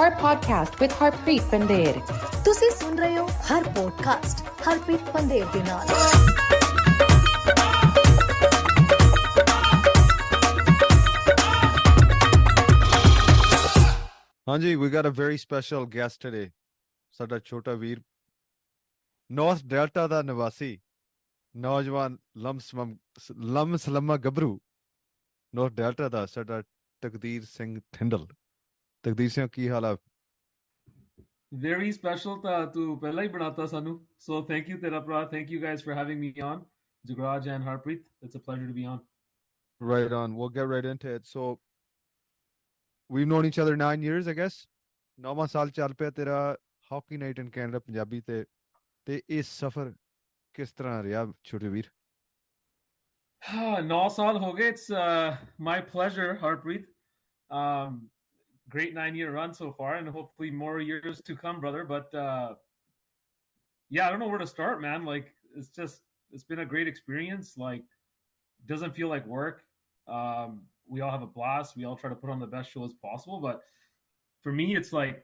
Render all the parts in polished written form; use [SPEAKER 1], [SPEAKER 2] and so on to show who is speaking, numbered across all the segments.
[SPEAKER 1] Harp podcast with Harpreet and Jagraj.
[SPEAKER 2] ਤੁਸੀਂ ਸੁਣ ਰਹੇ ਹੋ ਹਰ ਪੋਡਕਾਸਟ ਹਰਪ੍ਰੀਤ ਪੰਡੇਰ ਦੇ ਨਾਲ।
[SPEAKER 3] ਹਾਂਜੀ, we got a very special guest today. ਸਾਡਾ ਛੋਟਾ ਵੀਰ ਨਾਰਥ ਡੈਲਟਾ ਦਾ ਨਿਵਾਸੀ ਨੌਜਵਾਨ ਲੰਮਸਲਮਾ ਗੱਭਰੂ ਨਾਰਥ ਡੈਲਟਾ ਦਾ ਸਾਡਾ ਤਕਦੀਰ ਸਿੰਘ ਠਿੰਡਲ। ਤਕਦੀਰ ਸਿੰਘ ਕੀ ਹਾਲ ਆ?
[SPEAKER 4] Very special to ਪਹਿਲਾਂ ਹੀ ਬਣਾਤਾ ਸਾਨੂੰ, so thank you ਤੇਰਾ ਭਰਾ, thank you guys for having me on, Jagraj and Harpreet. It's a pleasure to be on.
[SPEAKER 3] Right on. We'll get right into it. So we've known each other 9 years, I guess. 9ਵਾਂ ਸਾਲ ਚੱਲ ਪਿਆ ਤੇਰਾ hockey night in Canada Punjabi ਤੇ ਇਹ ਸਫ਼ਰ ਕਿਸ ਤਰ੍ਹਾਂ ਰਿਹਾ ਛੋਟੇ ਵੀਰ?
[SPEAKER 4] 9 ਸਾਲ ਹੋ ਗਏ. It's my pleasure, Harpreet. Great 9-year run so far, and hopefully more years to come, brother. But yeah, I don't know where to start, man. Like, it's been a great experience. Like, doesn't feel like work. We all have a blast. We all try to put on the best show as possible. But for me, it's like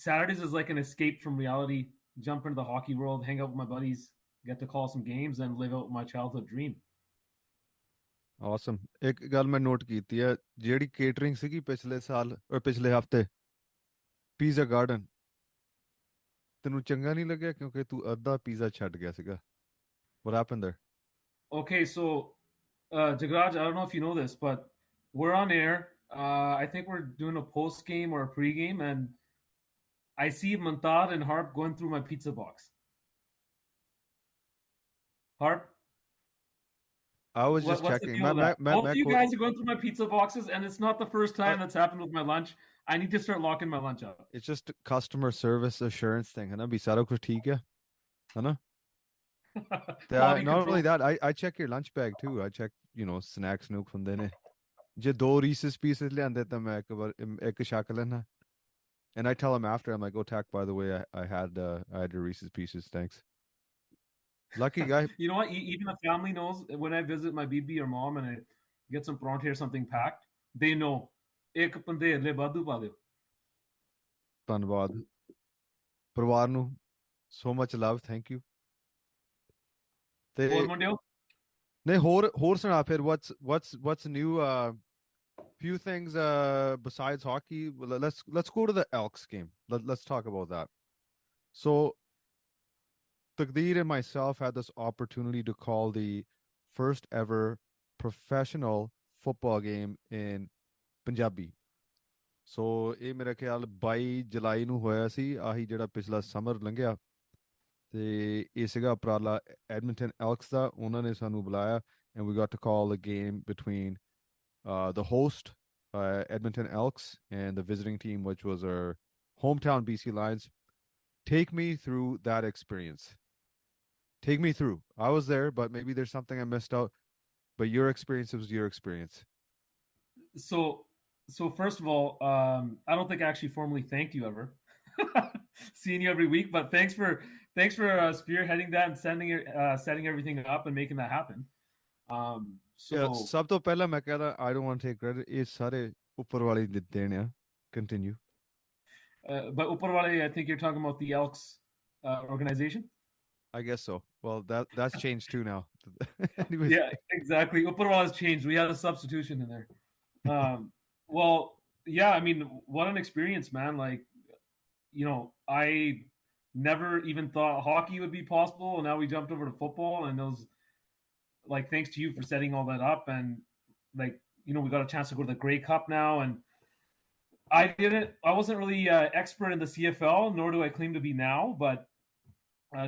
[SPEAKER 4] Saturdays is like an escape from reality. Jump into the hockey world, hang out with my buddies, get to call some games, and live out my childhood dream.
[SPEAKER 3] Awesome. ਇੱਕ ਗੱਲ ਮੈਂ note ਕੀਤੀ ਹੈ, ਜਿਹੜੀ catering ਸੀਗੀ ਪਿਛਲੇ ਹਫਤੇ pizza garden, ਤੈਨੂੰ ਚੰਗਾ ਨਹੀਂ ਲੱਗਿਆ ਕਿਉਂਕਿ ਤੂੰ ਅੱਧਾ ਪੀਜ਼ਾ ਛੱਡ ਗਿਆ ਸੀਗਾ? What happened there?
[SPEAKER 4] Okay, so Jagraj, I don't know if you know this, but we're on air. I think we're doing a post game or a pre-game, and I see Mantad and Harp going through my pizza box. Harp?
[SPEAKER 3] I was just checking.
[SPEAKER 4] Both of you guys are going through my pizza boxes, and it's not the first time that's happened with my lunch. I need to start locking my lunch up.
[SPEAKER 3] It's just a customer service assurance thing, है ना? भी सारा कुछ ठीक है ना? Not only that, I check your lunch bag too. I check, snacks nook ਹੁੰਦੇ ਨੇ. ਜੇ 2 Reese's pieces ਲਿਆਂਦੇ ਤਾਂ ਮੈਂ ਇੱਕ ਛਕ ਲੈਣਾ. And I tell him after, I'm like, oh, Tack, by the way, I had your Reese's pieces, thanks. Lucky guy.
[SPEAKER 4] You know what? Even the family knows when I visit my BB or mom and I get some pronto or something packed, they know. Ek pandher le badu pa deo.
[SPEAKER 3] ਧੰਨਵਾਦ ਪਰਿਵਾਰ ਨੂੰ, so much love, thank you. ਤੇ
[SPEAKER 4] ਹੋਰ ਮੁੰਡਿਓ?
[SPEAKER 3] ਨਹੀਂ ਹੋਰ ਸੁਣਾ ਫਿਰ, what's new? Few things besides hockey. Let's go to the Elks game. Let's talk about that. So Taqdeer and myself had this opportunity to call the first ever professional football game in Punjabi. So ਇਹ ਮੇਰਾ ਖਿਆਲ 22 ਜੁਲਾਈ ਨੂੰ ਹੋਇਆ ਸੀ, ਆਹੀ ਜਿਹੜਾ ਪਿਛਲਾ summer ਲੰਘਿਆ, ਤੇ ਇਹ ਸੀਗਾ ਉਪਰਾਲਾ Edmonton Elks ਦਾ। ਉਹਨਾਂ ਨੇ ਸਾਨੂੰ ਬੁਲਾਇਆ and we got to call a game between the host Edmonton Elks and the visiting team, which was our hometown BC Lions. Take me through that experience. Take me through. I was there, but maybe there's something I missed out. But your experience was your experience.
[SPEAKER 4] So first of all, I don't think I actually formally thanked you ever. Seeing you every week, but thanks for spearheading that and setting everything up and making that happen.
[SPEAKER 3] ਸਭ ਤੋਂ ਪਹਿਲਾਂ ਮੈਂ ਕਹਿੰਦਾ, I don't want to take credit. ਇਹ ਸਾਰੇ ਉੱਪਰ ਵਾਲੇ ਦੇਣ ਆ. Continue.
[SPEAKER 4] But ਉੱਪਰ ਵਾਲੇ, I think you're talking about the Elks organization.
[SPEAKER 3] I guess so. Well, that's changed too now. Anyways.
[SPEAKER 4] Yeah, exactly. Upperwala has changed. We had a substitution in there. Well, yeah, I mean, what an experience, man. Like, I never even thought hockey would be possible, and now we jumped over to football, and those, like, thanks to you for setting all that up, and like, we got a chance to go to the Grey Cup now, and I wasn't really expert in the CFL, nor do I claim to be now, but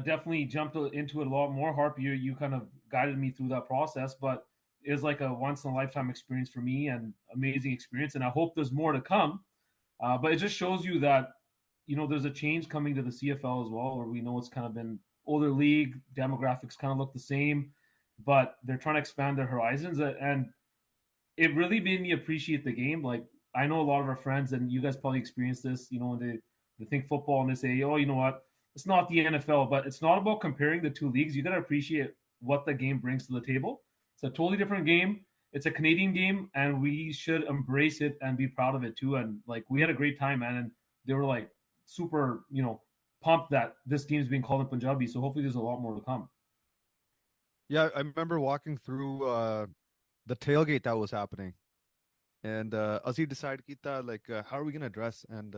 [SPEAKER 4] definitely jumped into it a lot more. Harp, you kind of guided me through that process, but it was like a once-in-a-lifetime experience for me, and amazing experience, and I hope there's more to come. But it just shows you that, there's a change coming to the CFL as well, where we know it's kind of been older league, demographics kind of look the same, but they're trying to expand their horizons, and it really made me appreciate the game. Like, I know a lot of our friends, and you guys probably experienced this, when they think football and they say, oh, you know what, it's not the NFL, but it's not about comparing the two leagues. You got to appreciate what the game brings to the table. It's a totally different game. It's a Canadian game, and we should embrace it and be proud of it too. And like, we had a great time, man. And they were like super, pumped that this game's being called in Punjabi. So hopefully there's a lot more to come.
[SPEAKER 3] Yeah, I remember walking through the tailgate that was happening, and ਅਸੀਂ decide ਕੀਤਾ like how are we gonna dress, and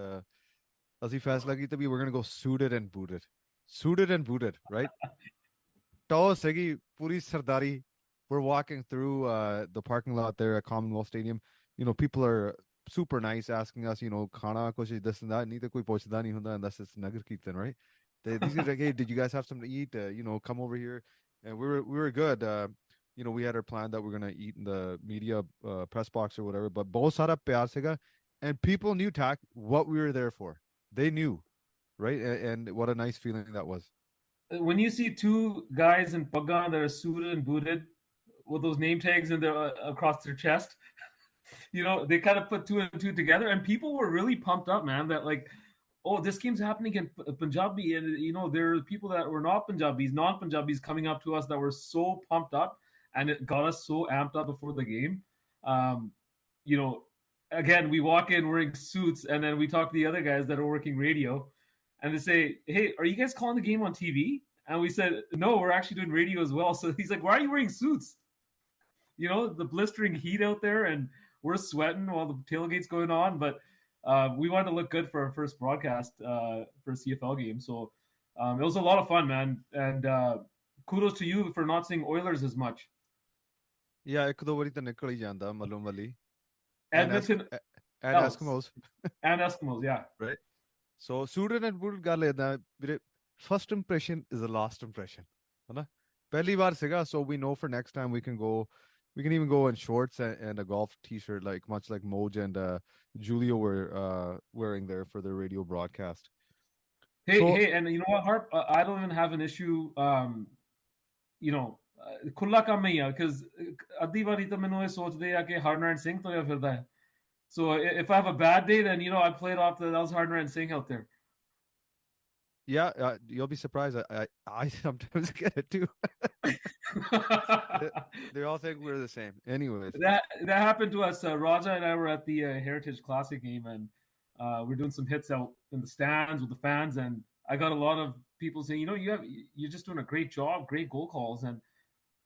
[SPEAKER 3] ਅਸੀਂ ਫੈਸਲਾ ਕੀਤਾ ਵੀ we're gonna go suited and booted, right? ਟੌ ਸੀਗੀ ਪੂਰੀ ਸਰਦਾਰੀ. We're walking through the parking lot there at Commonwealth Stadium. People are super nice, asking us, khana kuch this and that. Nahi to koi puchda nahi hunda unless it's Nagar Kirtan, right? These guys are like, hey, did you guys have something to eat? Come over here. And we were good. We had our plan that we're gonna eat in the media press box or whatever. But bahut sara pyar sega, and people knew what we were there for. They knew, right? And what a nice feeling that was.
[SPEAKER 4] When you see two guys in paggan that are suited and booted with those name tags in their across their chest, they kind of put two and two together, and people were really pumped up, man. That like, oh, this game's happening in Punjabi, and there are people that were not Punjabis, non-Punjabis coming up to us that were so pumped up, and it got us so amped up before the game. Again, we walk in wearing suits, and then we talk to the other guys that are working radio. And they say, hey, are you guys calling the game on TV? And we said, no, we're actually doing radio as well. So he's like, why are you wearing suits? The blistering heat out there, and we're sweating while the tailgate's going on. But we wanted to look good for our first broadcast for a CFL game. So it was a lot of fun, man. And kudos to you for not seeing Oilers as much.
[SPEAKER 3] Yeah, ਇੱਕ ਦੋ ਵਾਰੀ ਤਾਂ ਨਿਕਲ ਹੀ ਜਾਂਦਾ ਮੱਲੋਂ ਮੱਲੀ.
[SPEAKER 4] Edmonton
[SPEAKER 3] and Eskimos.
[SPEAKER 4] And Eskimos, yeah.
[SPEAKER 3] Right. So suited and booted ਗੱਲ ਏਦਾਂ ਵੀਰੇ, first impression is the last impression. ਹਨਾ ਪਹਿਲੀ ਵਾਰ ਸੀਗਾ, so we know for next time we can even go in shorts and a golf t-shirt, like much like Moj and Julio were wearing there for their radio broadcast.
[SPEAKER 4] Hey, and you know what, Harp? I don't even have an issue. ਖੁੱਲਾ ਕੰਮ ਹੀ ਆ, because ਅੱਧੀ ਵਾਰੀ ਤਾਂ ਮੈਨੂੰ ਇਹ ਸੋਚਦੇ ਆ ਕਿ ਹਰਨਰਨ ਸਿੰਘ ਤੁਰਿਆ ਫਿਰਦਾ ਹੈ. So if I have a bad day, then I played off that was Harpreet and Jagraj out there.
[SPEAKER 3] Yeah, you'll be surprised. I sometimes get it too. They all think we're the same. Anyways,
[SPEAKER 4] that happened to us. Raja and I were at the Heritage Classic game, and we're doing some hits out in the stands with the fans, and I got a lot of people saying, you're just doing a great job, great goal calls, and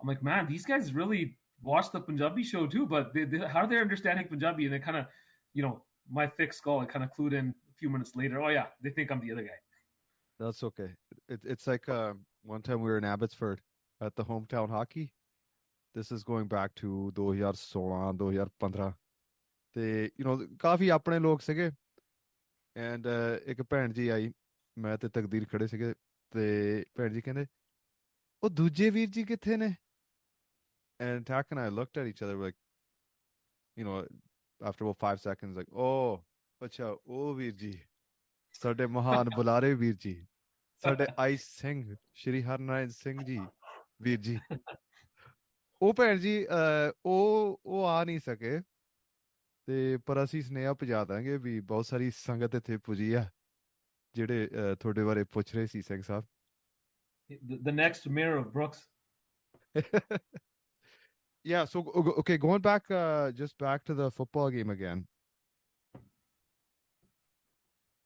[SPEAKER 4] I'm like, man, these guys really watch the Punjabi show too, but how they're understanding Punjabi, and they kind of, my thick skull, I kind of clued in a few minutes later. Oh yeah, they think I'm the other guy.
[SPEAKER 3] That's okay. It's like one time we were in Abbotsford at the hometown hockey. This is going back to 2016, 2015. ਤੇ ਕਾਫੀ ਆਪਣੇ ਲੋਕ ਸੀਗੇ, and ਇੱਕ ਭੈਣ ਜੀ ਆਈ, ਮੈਂ ਤੇ ਤਕਦੀਰ ਖੜੇ ਸੀਗੇ, ਤੇ ਭੈਣ ਜੀ ਕਹਿੰਦੇ ਉਹ ਦੂਜੇ ਵੀਰ ਜੀ ਕਿੱਥੇ ਨੇ? And Tak and I looked at each other like, after about 5 seconds, like, oh, acha, oh veer ji, sade mahan bulare veer ji, sade Ice Singh, Shri Harnayan Singh ji, veer ji. ਉਹ ਭੈਣ ਜੀ ਉਹ ਆ ਨਹੀਂ ਸਕੇ, ਤੇ ਪਰ ਅਸੀਂ ਸੁਨੇਹਾ ਪਹੁੰਚਾ ਦਾਂਗੇ ਵੀ ਬਹੁਤ ਸਾਰੀ ਸੰਗਤ ਇੱਥੇ ਪੁੱਜੀ ਆ ਜਿਹੜੇ ਤੁਹਾਡੇ ਬਾਰੇ ਪੁੱਛ ਰਹੇ ਸੀ Singh Sahib.
[SPEAKER 4] The next mayor of Brooks.
[SPEAKER 3] Yeah, so okay, going back just back to the football game again.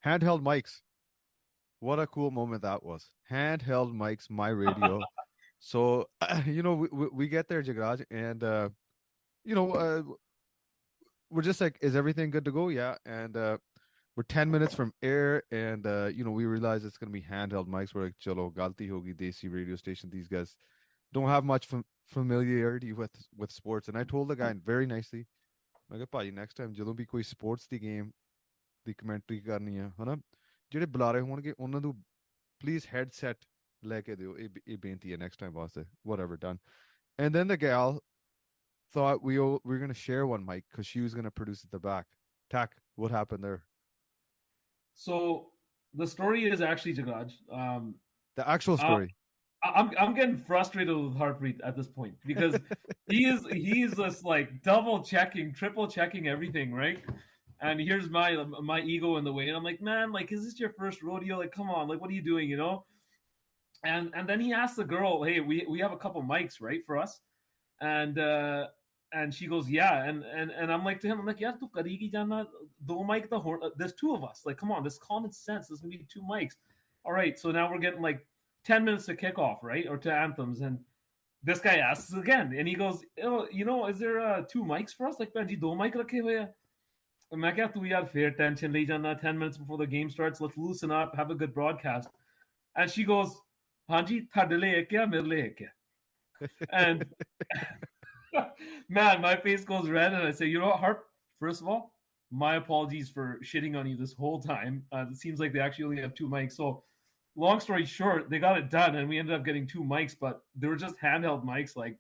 [SPEAKER 3] Handheld mics. What a cool moment that was. Handheld mics, my radio. So we get there, Jagraj, and we're just like, is everything good to go? Yeah. And we're 10 minutes from air, and we realize it's going to be handheld mics. We're like, chalo galti hogi, desi radio station. These guys don't have much familiarity with sports. And I told the guy very nicely, I go, bhai, next time ਜਦੋਂ ਵੀ ਕੋਈ sports ਦੀ game ਦੀ commentary ਕਰਨੀ ਆ, ਹਨਾ, ਜਿਹੜੇ ਬੁਲਾਰੇ ਹੋਣਗੇ ਉਹਨਾਂ ਨੂੰ please headset ਲੈ ਕੇ ਦਿਓ, ਇਹ ਬੇਨਤੀ ਹੈ next time ਵਾਸਤੇ, whatever, done. And then the gal thought we were going to share one mic because she was going to produce at the back. Tak, what happened there?
[SPEAKER 4] So the story is actually, Jagraj,
[SPEAKER 3] the actual story.
[SPEAKER 4] I'm getting frustrated with Harpreet at this point, because he's just like double checking, triple checking everything, right? And here's my ego in the way, and I'm like, man, like, is this your first rodeo? Like, come on, like, what are you doing, And then he asked the girl, hey, we have a couple mics, right, for us, and and she goes, yeah, and I'm like to him, I'm like, yeah, tu karegi jana, do mic the horn. There's two of us. Like, come on, this common sense. There's gonna be two mics. All right, so now we're getting like 10 minutes to kickoff, right, or to anthems, and this guy asks again, and he goes, oh, is there two mics for us? Like, Benji, do mic rakhe hoye hai. And I got to we fair tension, 10 minutes before the game starts. Let's loosen up, have a good broadcast. And she goes, Hanji, thade le hai kya, mere le hai kya? And man, my face goes red, and I say, you know what, Harp? First of all, my apologies for shitting on you this whole time. It seems like they actually only have two mics. So, long story short, they got it done, and we ended up getting two mics, but they were just handheld mics, like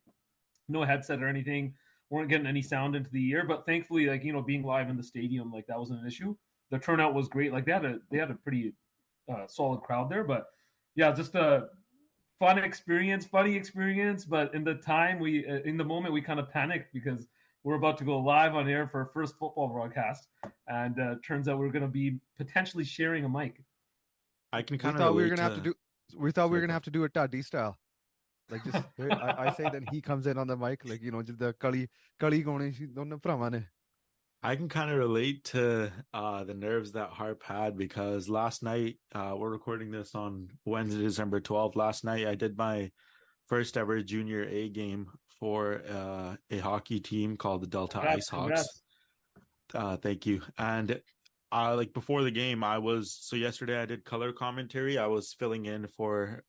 [SPEAKER 4] no headset or anything. Weren't getting any sound into the ear, but thankfully, like, being live in the stadium, like, that wasn't an issue. The turnout was great. Like, they had a pretty solid crowd there, but yeah, just a funny experience, but in the moment we kind of panicked because we're about to go live on air for our first football broadcast, and turns out we're going to be potentially sharing a mic.
[SPEAKER 5] I can
[SPEAKER 3] We
[SPEAKER 5] kind of
[SPEAKER 3] thought we were
[SPEAKER 5] relate
[SPEAKER 3] gonna have to do. We thought we were gonna have to do it Taqdeer style, like just I say that he comes in on the mic, like the kali gone dono bhraਵਾਂ ne.
[SPEAKER 5] I can kind of relate to the nerves that Harp had, because last night, we're recording this on Wednesday, December 12th. Last night, I did my first ever junior A game for a hockey team called the Delta Ice Hawks. Thank you. And like before the game, yesterday I did color commentary. I was filling in for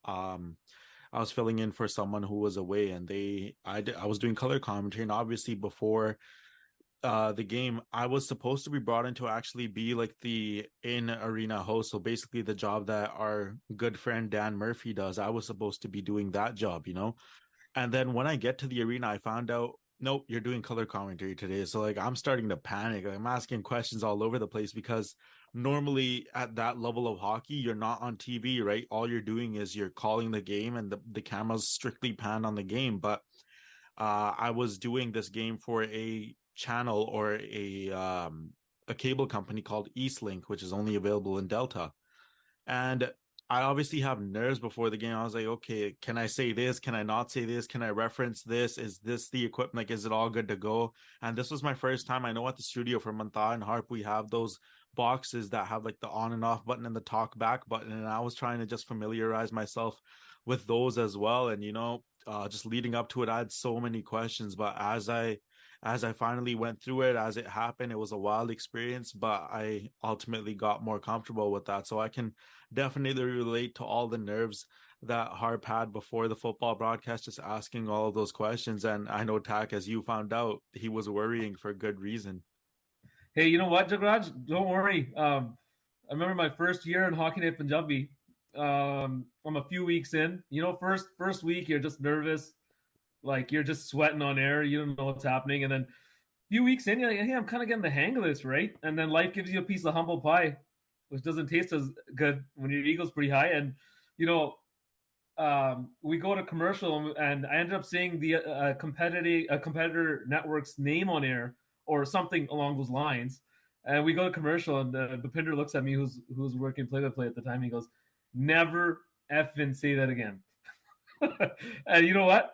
[SPEAKER 5] someone who was away, and I was doing color commentary, and obviously before the game, I was supposed to be brought in to actually be like the in-arena host. So basically the job that our good friend Dan Murphy does, I was supposed to be doing that job, And then when I get to the arena, I found out, nope, you're doing color commentary today. So like, I'm starting to panic. I'm asking questions all over the place, because normally at that level of hockey, you're not on TV, right? All you're doing is you're calling the game, and the camera's strictly panned on the game. But I was doing this game for a channel or a cable company called Eastlink, which is only available in Delta. And I obviously have nerves before the game. I was like, okay, can I say this? Can I not say this? Can I reference this? Is this the equipment? Like, is it all good to go? And this was my first time. I know at the studio for Mantha and Harp, we have those boxes that have like the on and off button and the talk back button. And I was trying to just familiarize myself with those as well. And, just leading up to it, I had so many questions. But as I finally went through it, as it happened, it was a wild experience, but I ultimately got more comfortable with that. So I can definitely relate to all the nerves that Harp had before the football broadcast, just asking all of those questions. And I know, Tak, as you found out, he was worrying for good reason.
[SPEAKER 4] Hey, you know what, Jagraj? Don't worry. I remember my first year in HNIC Punjabi. I'm a few weeks in. First week, you're just nervous. Like, you're just sweating on air. You don't know what's happening. And then a few weeks in, you're like, hey, I'm kind of getting the hang of this, right? And then life gives you a piece of humble pie, which doesn't taste as good when your ego's pretty high. And, we go to commercial, and I ended up saying the competitor network's name on air or something along those lines. And we go to commercial, and Bhupinder looks at me, who's working play-by-play at the time. He goes, never effing say that again. And you know what?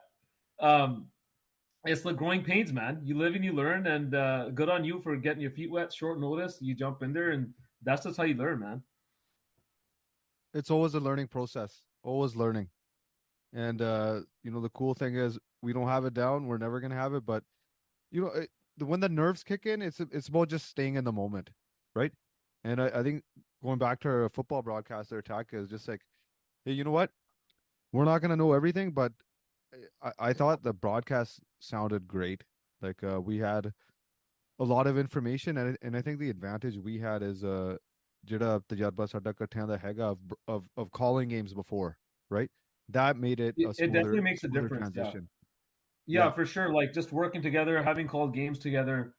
[SPEAKER 4] It's like growing pains, man. You live and you learn, and good on you for getting your feet wet, short notice. You jump in there, and that's just how you learn, man.
[SPEAKER 3] It's always a learning process, always learning. And the cool thing is we don't have it down. We're never gonna have it, but when the nerves kick in, it's about just staying in the moment, right? And I think going back to our football broadcaster attack is just like, hey, you know what? We're not gonna know everything, but I thought the broadcast sounded great. Like we had a lot of information, and I think the advantage we had is ਜਿਹੜਾ ਤਜਰਬਾ ਸਾਡਾ ਇਕੱਠਿਆਂ ਦਾ ਹੈਗਾ of calling games before, right? That made it a smoother,
[SPEAKER 4] it definitely makes a difference.
[SPEAKER 3] transition.
[SPEAKER 4] Yeah, for sure. Like, just working together, having called games together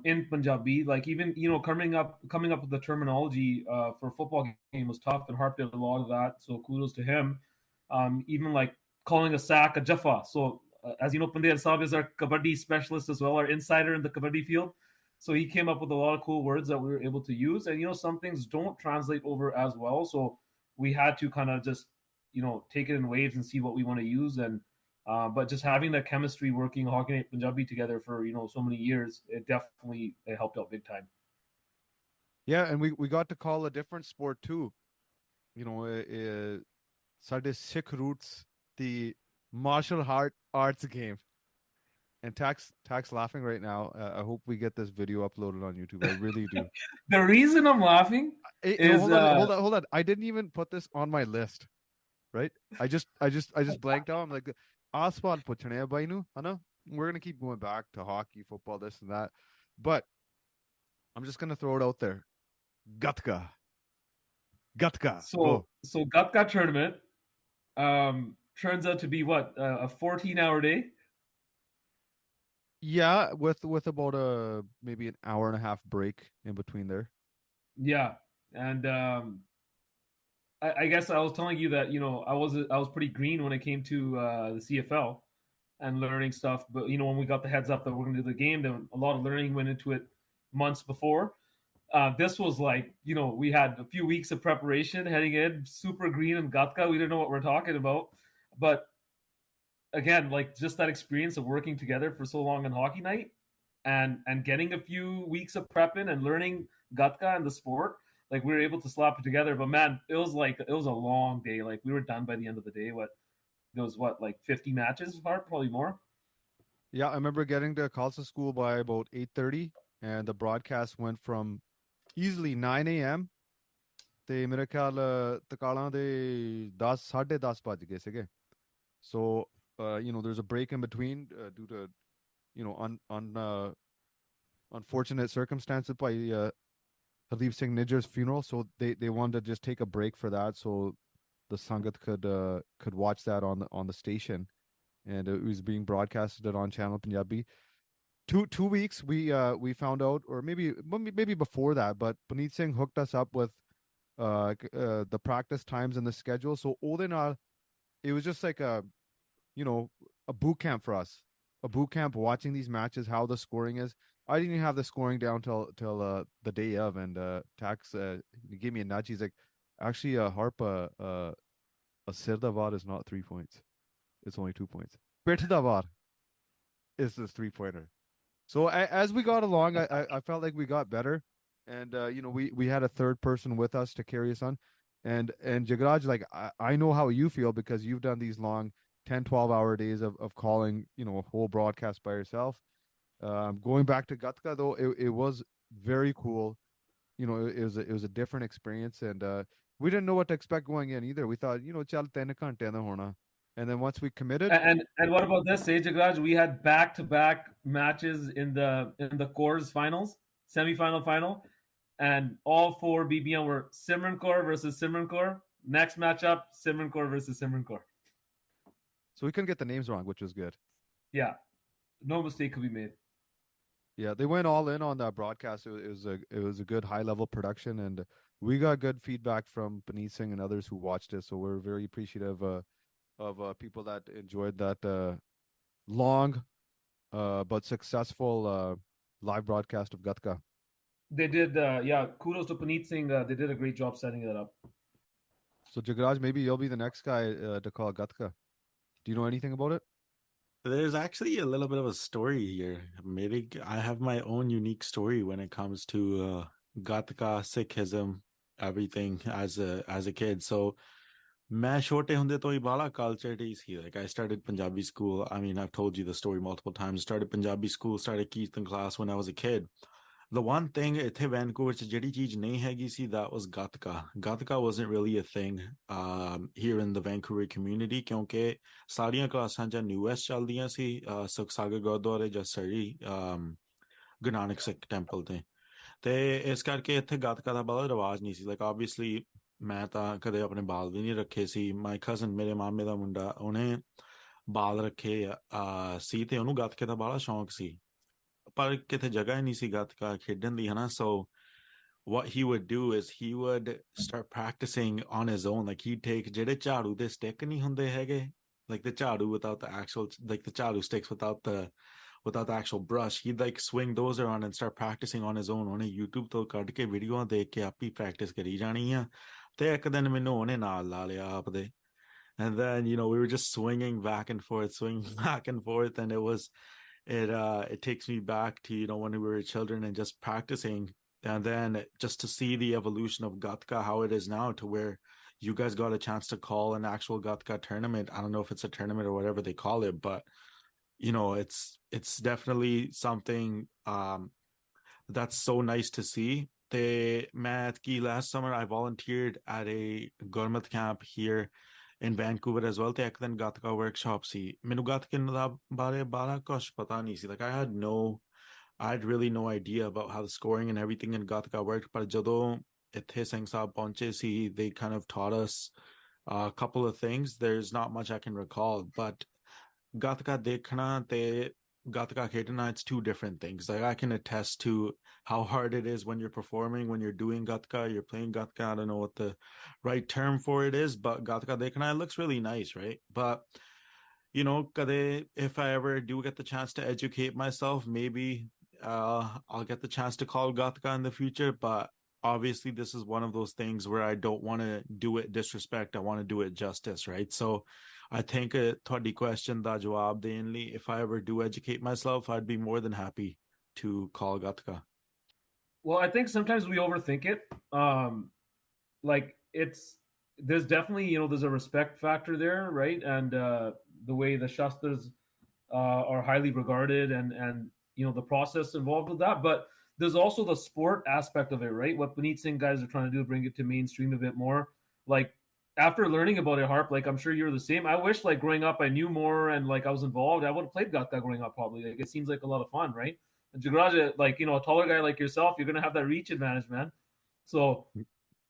[SPEAKER 4] in Punjabi, like, even coming up with the terminology for a football game was tough, and Harp did a lot of that, so kudos to him. Even like calling a sack a jaffa. So as you know, Pandey Saab is our kabaddi specialist as well, our insider in the kabaddi field. So he came up with a lot of cool words that we were able to use. And some things don't translate over as well, so we had to kind of just take it in waves and see what we want to use. And But just having that chemistry working HNIC Punjabi together for so many years, it definitely helped out big time.
[SPEAKER 3] Yeah, and we got to call a different sport too. ਸਾਡੇ Sikh roots, the martial arts game. And Tax laughing right now. I hope we get this video uploaded on YouTube. I really do.
[SPEAKER 4] The reason I'm laughing is
[SPEAKER 3] hold on. I didn't even put this on my list, right? I just blanked out. I'm like, Aspan puchhne bhai nu, hana? We're gonna keep going back to hockey, football, this and that, but I'm just gonna throw it out there. Gatka.
[SPEAKER 4] So Gatka tournament turns out to be what, a 14-hour day.
[SPEAKER 3] Yeah, with about maybe an hour and a half break in between there.
[SPEAKER 4] Yeah, and I guess I was telling you that I was pretty green when it came to the CFL and learning stuff. But when we got the heads up that we're going to do the game, then a lot of learning went into it months before. This was like we had a few weeks of preparation heading in, super green and Gatka. We didn't know what we're talking about, but again, like just that experience of working together for so long on hockey night and getting a few weeks of prepping and learning Gatka and the sport, like we were able to slap it together. But man, it was a long day. Like we were done by the end of the day. Like 50 matches, Harp, probably more.
[SPEAKER 3] Yeah, I remember getting to Khalsa school by about 8:30, and the broadcast went from easily 9 a.m. ਤੇ ਮੇਰੇ ਖਿਆਲ ਤਕਾਲਾਂ ਦੇ 10 10:30 ਵੱਜ ਗਏ ਸੀਗੇ. So there's a break in between due to unfortunate circumstances by Hardeep Singh Nijjar's funeral. So they wanted to just take a break for that, so the Sangat could watch that on the station, and it was being broadcasted on Channel Punjabi. Two weeks we found out, or maybe before that, but Puneet Singh hooked us up with the practice times and the schedule. So it was just like a boot camp for us, a boot camp watching these matches, how the scoring is. I didn't even have the scoring down till the day of, and Tax he gave me a nudge. He's like, actually, Harp, a Sir Davar is not 3 points. It's only 2 points. Pit Davar is this 3-pointer. So as we got along, I felt like we got better, and we had a third person with us to carry us on, and Jagraj, like I know how you feel because you've done these long 10-12 hour days of calling a whole broadcast by yourself. Going back to Gatka though, it was very cool. It was a different experience, and we didn't know what to expect going in either. We thought chal 3 ਘੰਟਿਆਂ ਦਾ ਹੋਣਾ. And then once we committed,
[SPEAKER 4] and what about this, Jagraj? We had back-to-back matches in the Coors finals, semi-final, final, and all 4 BBM were Simran Kaur versus Simran Kaur. Next matchup, Simran Kaur versus Simran Kaur.
[SPEAKER 3] So we couldn't get the names wrong, which was good.
[SPEAKER 4] Yeah, no mistake could be made.
[SPEAKER 3] Yeah, they went all in on that broadcast. It was a good high-level production, and we got good feedback from Puneet Singh and others who watched it. So we're very appreciative of people that enjoyed that long but successful live broadcast of Gatka.
[SPEAKER 4] They did, kudos to Puneet Singh. They did a great job setting that up.
[SPEAKER 3] So Jagraj, maybe you'll be the next guy to call Gatka. Do you know anything about it?
[SPEAKER 5] There's actually a little bit of a story here. Maybe I have my own unique story when it comes to Gatka, Sikhism, everything as a kid. So मैं छोटे ਹੁੰਦੇ ਤੋਂ ਹੀ ਬਾਲਾ cultured he C. Like I started Punjabi school. I mean, I've told you the story multiple times. Started Punjabi school, started Keystone class when I was a kid. The one thing ਇੱਥੇ Vancouver ਚ ਜਿਹੜੀ ਚੀਜ਼ ਨਹੀਂ ਹੈਗੀ ਸੀ, that was Gatka. Gatka wasn't really a thing here in the Vancouver community ਕਿਉਂਕਿ ਸਾਰੀਆਂ ਕਲਾਸਾਂ ਜਾਂ US ਚੱਲਦੀਆਂ ਸੀ ਸੁਖਸਾਗਰ ਗੁਰਦੁਆਰੇ ਜਾਂ ਸਰੀ ਗੁਰੂ ਨਾਨਕ ਸਿੱਖ ਟੈਂਪਲ ਤੇ ਇਸ ਕਰਕੇ ਇੱਥੇ ਗੱਤਕਾ ਦਾ ਬੜਾ ਰਿਵਾਜ ਨਹੀਂ ਸੀ. ਲਾਈਕ ਆਬਵੀਅਸਲੀ ਮੈਂ ਤਾਂ ਕਦੇ ਆਪਣੇ ਬਾਲ ਵੀ ਨਹੀਂ ਰੱਖੇ ਸੀ. ਮਾਈ ਕਜ਼ਨ, ਮੇਰੇ ਮਾਮੇ ਦਾ ਮੁੰਡਾ, ਉਹਨੇ ਬਾਲ ਰੱਖੇ ਸੀ ਤੇ ਉਹਨੂੰ ਗੱਤਕੇ ਦਾ ਬੜਾ ਸ਼ੌਂਕ ਸੀ, ਪਰ ਕਿਤੇ ਜਗ੍ਹਾ ਹੀ ਨਹੀਂ ਸੀ ਗੱਤਕਾ ਖੇਡਣ ਦੀ, ਹਨਾ. So what he would do is he would start practicing on his own. Like he'd take ਜਿਹੜੇ ਝਾੜੂ ਦੇ ਸਟਿਕ ਨਹੀਂ ਹੁੰਦੇ ਹੈਗੇ, like the ਝਾੜੂ without the actual, like the ਝਾੜੂ sticks without the actual brush, he'd like swing those around and start practicing on his own. ਉਹਨੇ YouTube ਤੋਂ ਕੱਢ ਕੇ ਵੀਡੀਓ ਦੇਖ ਕੇ ਆਪ ਹੀ ਪ੍ਰੈਕਟਿਸ ਕਰੀ ਜਾਣੀ ਆ. ਤੇ ਇੱਕ ਦਿਨ ਮੈਨੂੰ ਉਹਨੇ ਨਾਲ ਲਾ ਲਿਆ ਆਪਦੇ, And then, we were just swinging back and forth, and it takes me back to, when we were children and just practicing, and then just to see the evolution of Gatka, how it is now, to where you guys got a chance to call an actual Gatka tournament. I don't know if it's a tournament or whatever they call it, but it's definitely something that's so nice to see. Last summer I volunteered at a Gurmat camp here in Vancouver as well. ਤੇ ਇੱਕ ਦਿਨ Gatka workshop ਸੀ. ਮੈਨੂੰ Gatka ਦਾ ਬਾਰੇ ਬਾਰਾ ਕੁਛ ਪਤਾ ਨਹੀਂ ਸੀ. Like I had really no idea about how the scoring and everything in Gatka worked. But ਜਦੋਂ ਇੱਥੇ ਸਿੰਘ ਸਾਹਿਬ ਪਹੁੰਚੇ ਸੀ, they kind of taught us a couple of things. There's not much I can recall, but Gatka dekhna te Gatka khedna, it's two different things. Like I can attest to how hard it is when you're performing, when you're doing Gatka, you're playing Gatka. I don't know what the right term for it is, but Gatka dekhna, it looks really nice, right? But kade, if I ever do get the chance to educate myself, maybe I'll get the chance to call Gatka in the future. But obviously this is one of those things where I don't want to do it disrespect. I want to do it justice, right? So I think ਤੁਹਾਡੀ question ਦਾ ਜਵਾਬ ਦੇਣ ਲਈ, if I ever do educate myself, I'd be more than happy to call Gatka.
[SPEAKER 4] Well, I think sometimes we overthink it. Like there's definitely, there's a respect factor there, right? And the way the Shastras are highly regarded, and the process involved with that. But there's also the sport aspect of it, right? What Puneet Singh guys are trying to do to bring it to mainstream a bit more. Like after learning about it, Harp, like I'm sure you're the same. I wish like growing up I knew more and like I was involved. I would have played Gatka growing up probably. Like it seems like a lot of fun, right? And Jagraj, like a taller guy like yourself, you're gonna have that reach advantage, man. So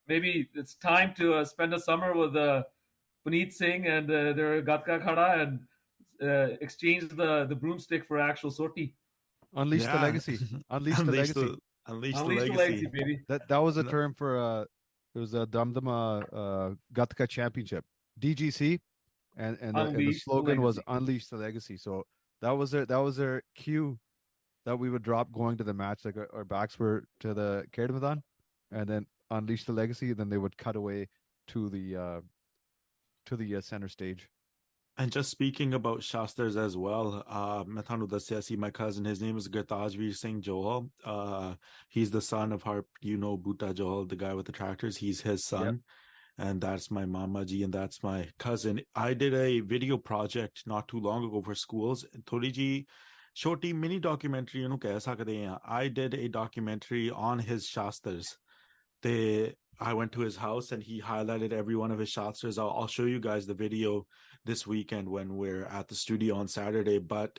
[SPEAKER 4] maybe it's time to spend a summer with Puneet Singh and their Gatka Khada and exchange the broomstick for actual sortie.
[SPEAKER 3] Unleash the legacy. Unleash the legacy.
[SPEAKER 5] Unleash the legacy,
[SPEAKER 4] baby.
[SPEAKER 3] That was a term for it was a Damdama Gatka Championship, DGC, and the slogan was Unleash the Legacy. So that was their cue that we would drop going to the match, like our backs were to the Kedamadan, and then Unleash the Legacy, and then they would cut away to the center stage.
[SPEAKER 5] And just speaking about Shastras as well, Mathanu Dasyasi, my cousin, his name is Gurtajveer Singh Johal. He's the son of Harp, Bhuta Johal, the guy with the tractors. He's his son. Yep. And that's my Mama Ji, and that's my cousin. I did a video project not too long ago for schools. Thodi ji, shorty mini documentary, I did a documentary on his Shastras. I went to his house and he highlighted every one of his Shastras. I'll show you guys the video this weekend when we're at the studio on Saturday. But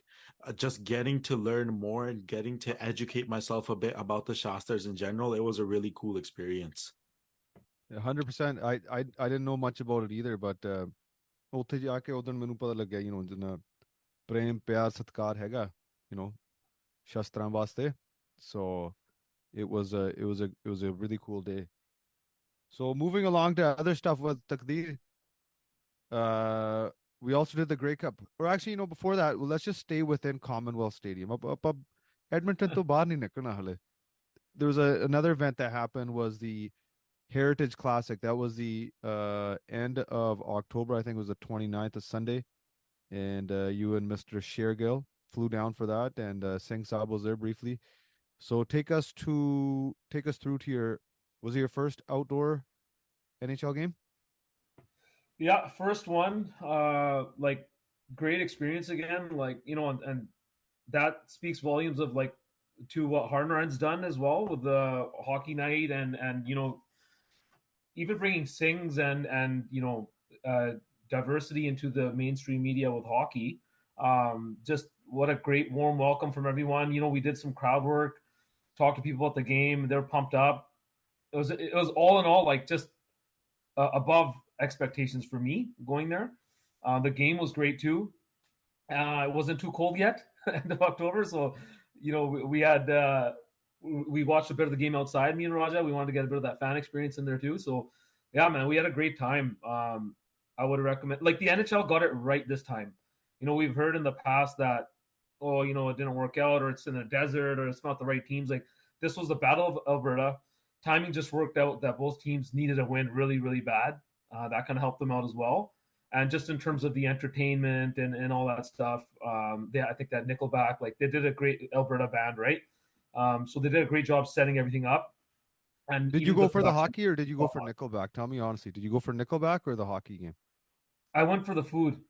[SPEAKER 5] just getting to learn more and getting to educate myself a bit about the Shastras in general, it was a really cool experience.
[SPEAKER 3] 100%. I didn't know much about it either, but ਉੱਥੇ ਜਾ ਕੇ ਉਦੋਂ ਮੈਨੂੰ ਪਤਾ ਲੱਗਿਆ, ਜਿੰਨਾ ਪ੍ਰੇਮ ਪਿਆਰ ਸਤਿਕਾਰ ਹੈਗਾ, ਸ਼ਸਤਰਾਂ ਵਾਸਤੇ. So it was a really cool day. So moving along to other stuff with Taqdeer, we also did the Grey Cup. Or actually, before that, let's just stay within Commonwealth Stadium. Up Edmonton to bahar nahi nikalna hale. There was another event that happened, was the Heritage Classic. That was the end of October. I think it was the 29th, of Sunday. And you and Mr. Shergill flew down for that, and Singh Saab was there briefly. So take us through to was it your first outdoor NHL game?
[SPEAKER 4] Yeah, first one. Like great experience again. Like, and that speaks volumes of like to what Harnaran's done as well with the hockey night and even bringing Singhs and diversity into the mainstream media with hockey. Just what a great warm welcome from everyone. We did some crowd work, talked to people about the game. They're pumped up. It was all in all like just above expectations for me going there. The game was great too. It wasn't too cold yet, end of October, so we had we watched a bit of the game outside. Me and Raja, we wanted to get a bit of that fan experience in there too. So yeah, man, we had a great time. I would recommend, like, the NHL got it right this time. We've heard in the past that it didn't work out, or it's in a desert, or it's not the right teams. Like, this was the Battle of Alberta. Timing just worked out that both teams needed a win really, really bad. That kind of helped them out as well. And just in terms of the entertainment and all that stuff, I think that Nickelback, like they did a great Alberta band, right? So they did a great job setting everything up. And
[SPEAKER 3] Did you
[SPEAKER 4] even
[SPEAKER 3] go for the
[SPEAKER 4] production-
[SPEAKER 3] hockey or did you go for Nickelback? Tell me honestly, did you go for Nickelback or the hockey game?
[SPEAKER 4] I went for the food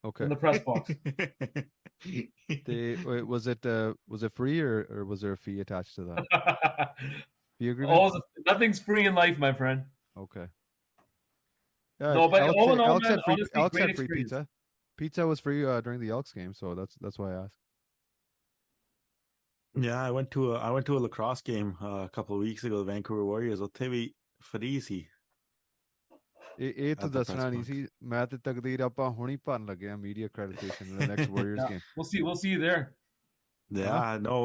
[SPEAKER 3] Okay.
[SPEAKER 4] in the press box.
[SPEAKER 3] Was it free or was there a fee attached to that? Fee agreement?
[SPEAKER 4] Oh, nothing's free in life, my friend.
[SPEAKER 3] Okay.
[SPEAKER 4] No, but all in all,
[SPEAKER 3] Elks
[SPEAKER 4] man,
[SPEAKER 3] had free,
[SPEAKER 4] honestly,
[SPEAKER 3] Elks
[SPEAKER 4] great
[SPEAKER 3] had free
[SPEAKER 4] experience.
[SPEAKER 3] pizza. Pizza was free during the Elks game, so that's why I asked.
[SPEAKER 5] Yeah, I went to a lacrosse game a couple of weeks ago. The Vancouver Warriors. ਉੱਥੇ ਵੀ free ਸੀ
[SPEAKER 3] ਇਹ ਤਾਂ
[SPEAKER 5] at the press
[SPEAKER 3] ਦੱਸਣਾ ਨਹੀਂ
[SPEAKER 5] box.
[SPEAKER 3] ਸੀ ਮੈਂ ਤੇ ਤਕਦੀਰ ਆਪਾਂ ਹੁਣੀ ਭਰਨ ਲੱਗੇ ਆ media accreditation in the next Warriors
[SPEAKER 4] Yeah,
[SPEAKER 3] game.
[SPEAKER 4] we'll see you there.
[SPEAKER 5] Yeah, no.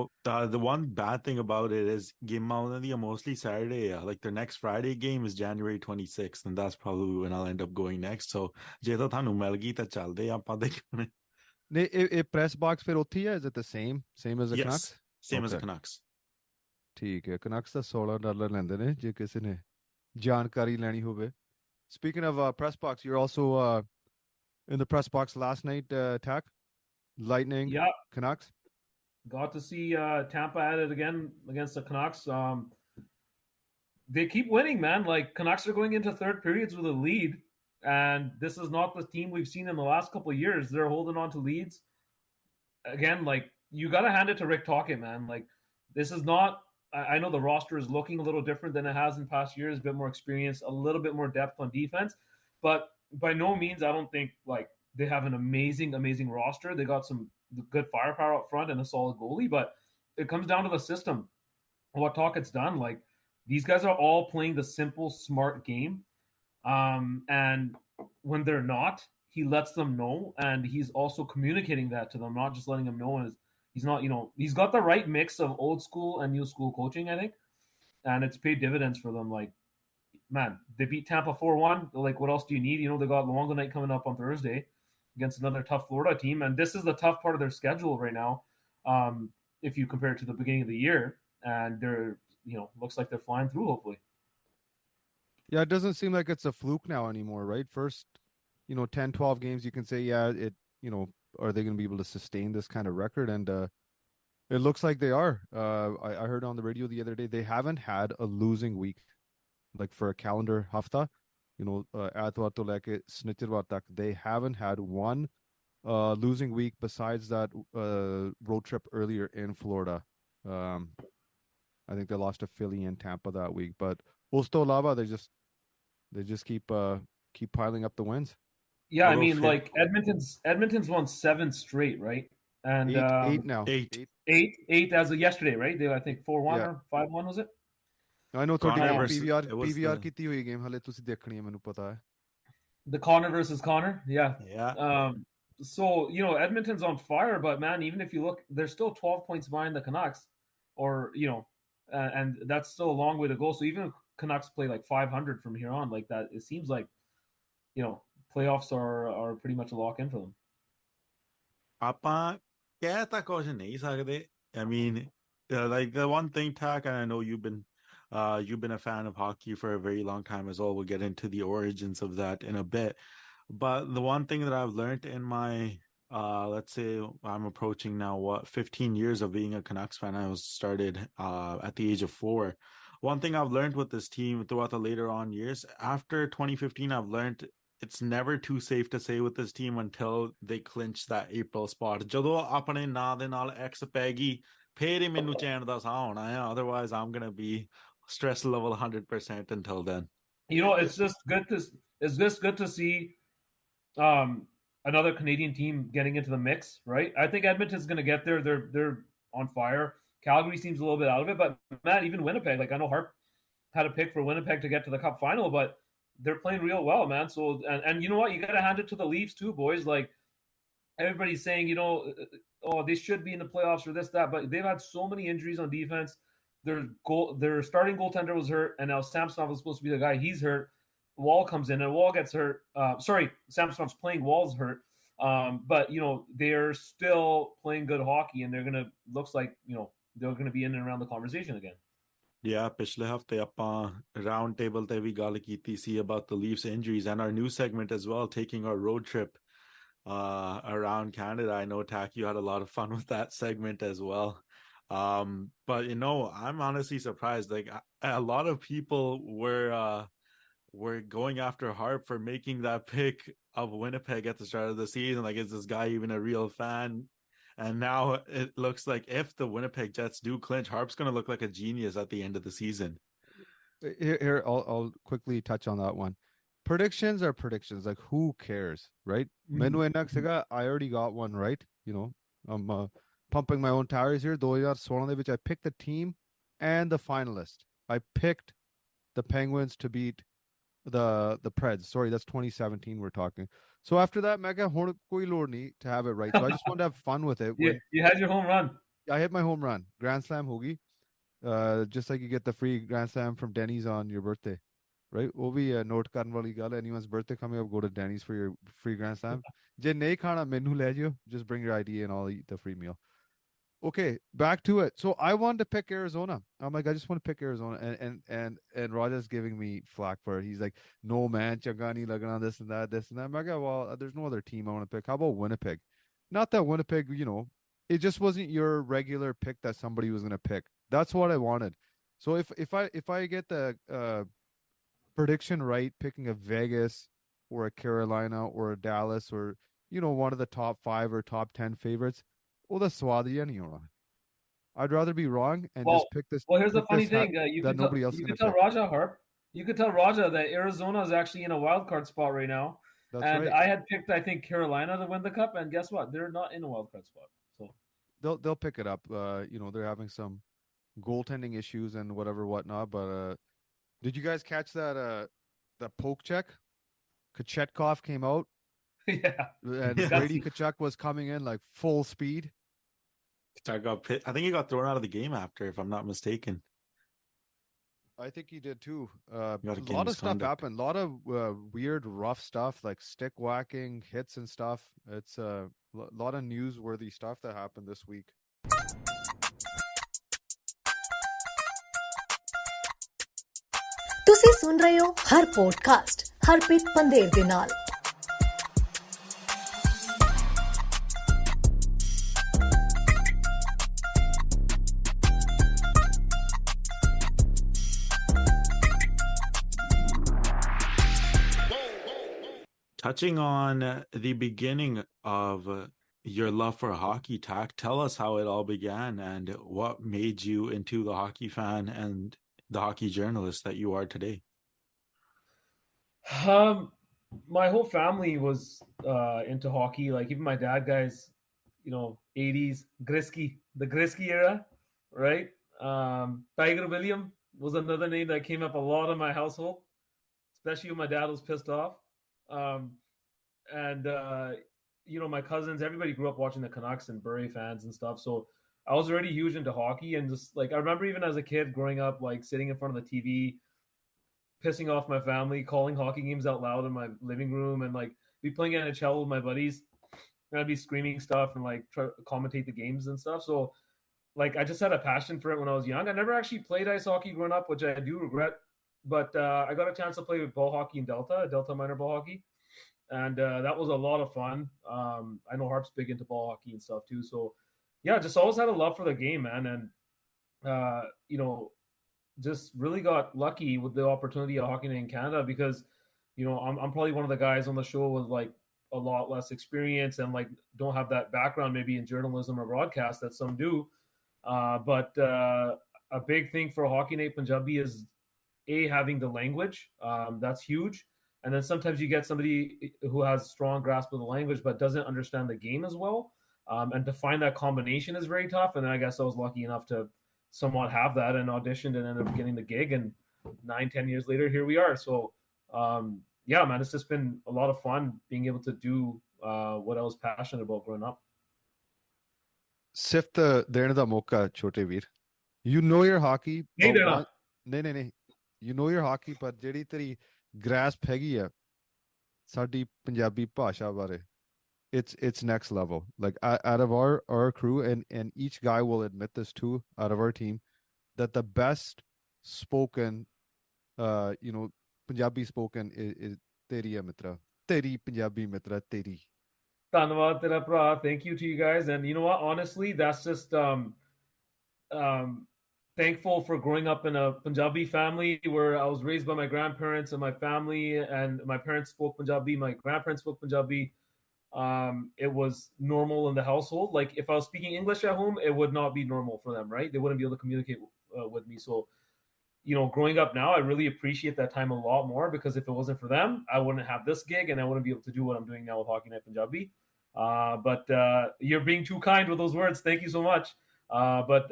[SPEAKER 5] The one bad thing about it is game are mostly Saturday. Like their next Friday game is January 26th, and that's probably when I'll end up going next. So ਜੇ ਤਾਂ ਤੁਹਾਨੂੰ ਮਿਲ ਗਈ ਤਾਂ ਚੱਲਦੇ ਆਪਾਂ ਦੇਖਣੇ.
[SPEAKER 3] ਨੇ ਇਹ press box ਫਿਰ ਉੱਥੇ ਹੀ ਹੈ? Is it the same as the
[SPEAKER 5] Yes,
[SPEAKER 3] Canucks?
[SPEAKER 5] same as the
[SPEAKER 3] Okay.
[SPEAKER 5] Canucks.
[SPEAKER 3] ਠੀਕ ਹੈ Canucks ਦਾ $16 ਲੈਂਦੇ ਨੇ ਜੇ ਕਿਸੇ ਨੇ ਜਾਣਕਾਰੀ ਲੈਣੀ ਹੋਵੇ. Speaking of press box, you're also in the press box last night, Tack. Lightning,
[SPEAKER 4] Yeah,
[SPEAKER 3] Canucks.
[SPEAKER 4] got to see Tampa at it again against the Canucks. They keep winning, man. Like Canucks are going into third periods with a lead, and this is not the team we've seen in the last couple of years. They're holding on to leads. Again, like you got to hand it to Rick Tocchet, man. Like this is not. I know the roster is looking a little different than it has in past years. A bit more experience, a little bit more depth on defense, but by no means I don't think like they have an amazing roster. They got some good firepower up front and a solid goalie, but it comes down to the system. What Tocchet's done, like these guys are all playing the simple, smart game, and when they're not, he lets them know, and he's also communicating that to them, not just letting them know. And he's not, he's got the right mix of old school and new school coaching, I think, and it's paid dividends for them. Like, man, they beat Tampa 4-1. Like, what else do you need? They got Longo night coming up on Thursday against another tough Florida team, and this is the tough part of their schedule right now. If you compare it to the beginning of the year, and they're, looks like they're flying through, hopefully.
[SPEAKER 3] Yeah, it doesn't seem like it's a fluke now anymore, right? First, 10, 12 games, you can say, yeah, are they going to be able to sustain this kind of record? And it looks like they are. I heard on the radio the other day, they haven't had a losing week, like for a calendar hafta, Aatwar to leke Snitterwar tak, they haven't had one losing week besides that road trip earlier in Florida. I think they lost to Philly and Tampa that week, but Usto Lava, they just keep piling up the wins.
[SPEAKER 4] Yeah, I mean, like Edmonton's won 7 straight, right? And
[SPEAKER 3] eight now.
[SPEAKER 4] Eight as of yesterday, right? They I think 4-1 or 5-1 was it?
[SPEAKER 3] I know ਤੁਹਾਡੀ
[SPEAKER 5] Connor versus-
[SPEAKER 3] PVR
[SPEAKER 5] it was
[SPEAKER 3] PVR
[SPEAKER 5] the-
[SPEAKER 3] ਕੀਤੀ ਹੋਈ game ਹਲੇ ਤੁਸੀਂ ਦੇਖਣੀ ਹੈ ਮੈਨੂੰ ਪਤਾ ਹੈ.
[SPEAKER 4] The Connor versus Connor, yeah.
[SPEAKER 5] Yeah.
[SPEAKER 4] So Edmonton's on fire, but man, even if you look, they're still 12 points behind the Canucks, or and that's still a long way to go. So even if Canucks play like 500 from here on, like that, it seems like playoffs are pretty much a lock in for them.
[SPEAKER 5] ਆਪਾਂ ਕਹਿ ਤਾਂ ਕੁਝ ਨਹੀਂ ਸਕਦੇ. I mean, like the one thing, Tak, and I know you've been a fan of hockey for a very long time as well. We'll get into the origins of that in a bit. But the one thing that I've learned in my, let's say I'm approaching now, 15 years of being a Canucks fan. I was started at the age of 4. One thing I've learned with this team throughout the later on years, after 2015, I've learned it's never too safe to say with this team until they clinch that April spot. ਜਦੋਂ ਆਪਣੇ ਨਾਂ ਦੇ ਨਾਲ X ਪੈ ਗਈ, ਫੇਰ ਹੀ ਮੈਨੂੰ ਚੈਨ ਦਾ ਸਾਹ ਆਉਣਾ ਹੈ. Otherwise, I'm going to be stress level 100% until then.
[SPEAKER 4] It's just good to see another Canadian team getting into the mix, right? I think Edmonton's going to get there. They're on fire. Calgary seems a little bit out of it, but Matt, even Winnipeg, like I know Harp had a pick for Winnipeg to get to the Cup final, but they're playing real well, man. So and you know what, you got to hand it to the Leafs too, boys. Like everybody's saying, oh, they should be in the playoffs or this that, but they've had so many injuries on defense. Their starting goaltender was hurt, and now Samsonov was supposed to be the guy. He's hurt. Wall comes in, and Wall gets hurt. Samsonov's playing. Wall's hurt. But they're still playing good hockey, and looks like they're gonna be in and around the conversation again.
[SPEAKER 5] Yeah, पिछले हफ्ते ਆਪਾਂ round table ਤੇ ਵੀ ਗੱਲ ਕੀਤੀ ਸੀ about the Leafs injuries and our new segment as well, taking our road trip around Canada. I know Tak, you had a lot of fun with that segment as well. But you know, I'm honestly surprised. Like a lot of people were going after Harp for making that pick of Winnipeg at the start of the season. Like, is this guy even a real fan? And now it looks like if the Winnipeg Jets do clinch, Harp's going to look like a genius at the end of the season.
[SPEAKER 3] Here, I'll quickly touch on that one. Predictions are predictions. Like, who cares, right? I already got one right. You know, I'm pumping my own tires here. 2016 which I picked the team and the finalist. I picked the Penguins to beat the Preds. Sorry, that's 2017 we're talking. So after that, Mega koi lord nahi to have it right. So I just wanted to have fun with it.
[SPEAKER 4] You had your home run.
[SPEAKER 3] I hit my home run. Grand Slam hogi. Just like you get the free Grand Slam from Denny's on your birthday, right? वो भी note करने वाली गल. Anyone's birthday coming up, go to Denny's for your free Grand Slam. जे नहीं खाना मेनू ले जाओ. Just bring your ID and I'll eat the free meal. Okay, back to it. So I wanted to pick Arizona. I'm like, I just want to pick Arizona, and Raja's giving me flack for it. He's like, no man, Changani lagana this and that. I'm like, well, there's no other team I want to pick. How about Winnipeg? Not that Winnipeg, you know, it just wasn't your regular pick that somebody was gonna pick. That's what I wanted. So if I get the prediction right, picking a Vegas or a Carolina or a Dallas or one of the top 5 or top 10 favorites. ਉਹਦਾ ਸਵਾਦ ਹੀ ਨਹੀਂ ਹੋਣਾ. I'd rather be wrong and just pick this.
[SPEAKER 4] Well, here's the funny thing. You
[SPEAKER 3] that nobody else
[SPEAKER 4] you
[SPEAKER 3] can
[SPEAKER 4] tell Raja, Harp. You could tell Raja that Arizona is actually in a wild card spot right now.
[SPEAKER 3] That's
[SPEAKER 4] and
[SPEAKER 3] right.
[SPEAKER 4] I had picked, I think, Carolina to win the cup, and guess what? They're not in a wild card spot. So
[SPEAKER 3] they'll pick it up. They're having some goaltending issues and whatnot. But did you guys catch that poke check? Kachetkov came out.
[SPEAKER 4] Yeah.
[SPEAKER 3] And Brady Tkachuk was coming in like full speed.
[SPEAKER 5] I think he got thrown out of the game after, if I'm not mistaken.
[SPEAKER 3] I think he did too. A lot of stuff happened. A lot of weird, rough stuff like stick whacking, hits and stuff. It's a lot of newsworthy stuff that happened this week.
[SPEAKER 2] ਤੁਸੀਂ ਸੁਣ ਰਹੇ ਹੋ ਹਰ podcast Harpreet Pander ਦੇ ਨਾਲ.
[SPEAKER 5] Touching on the beginning of your love for hockey, Tak, tell us how it all began and what made you into the hockey fan and the hockey journalist that you are today.
[SPEAKER 4] My whole family was into hockey. Like even my dad, guys, 80s the Grisky era, right? Tiger William was another name that came up a lot in my household, especially when my dad was pissed off. My cousins, everybody grew up watching the Canucks and Bury fans and stuff. So I was already huge into hockey, and just like I remember even as a kid growing up, like sitting in front of the TV, pissing off my family, calling hockey games out loud in my living room, and like be playing NHL with my buddies, and I'd be screaming stuff and like try to commentate the games and stuff. So like I just had a passion for it when I was young. I never actually played ice hockey growing up, which I do regret. But I got a chance to play with ball hockey in Delta minor ball hockey. And that was a lot of fun. I know Harp's big into ball hockey and stuff too. So yeah, just always had a love for the game, man. And, just really got lucky with the opportunity of hockey in Canada because, I'm probably one of the guys on the show with like a lot less experience and like don't have that background maybe in journalism or broadcast that some do. But a big thing for Hockey HNIC Punjabi is having the language. That's huge. And then sometimes you get somebody who has strong grasp of the language but doesn't understand the game as well. And to find that combination is very tough. And then I guess I was lucky enough to somewhat have that and auditioned and ended up getting the gig. And 9-10 years later, here we are. So, yeah, man, it's just been a lot of fun being able to do what I was passionate about growing up.
[SPEAKER 3] Sift देने दा मौका छोटे वीर. You know your hockey. नहीं. You know your hockey, but ਜਿਹੜੀ ਤੇਰੀ grasp ਹੈਗੀ ਆ ਸਾਡੀ ਪੰਜਾਬੀ ਭਾਸ਼ਾ ਬਾਰੇ, it's next level. Like out of our crew, and each guy will admit this too, out of our team, that the best spoken, Punjabi spoken is teri hai mitra. Teri Punjabi mitra teri.
[SPEAKER 4] ਧੰਨਵਾਦ ਤੇਰਾ ਭਰਾ. Thank you to you guys. And you know what? Honestly, that's just thankful for growing up in a Punjabi family where I was raised by my grandparents and my family, and my parents spoke Punjabi, my grandparents spoke Punjabi. It was normal in the household. Like if I was speaking English at home, it would not be normal for them, right? They wouldn't be able to communicate with me. So, growing up now, I really appreciate that time a lot more, because if it wasn't for them, I wouldn't have this gig and I wouldn't be able to do what I'm doing now with Hockey Night Punjabi. But you're being too kind with those words. Thank you so much. But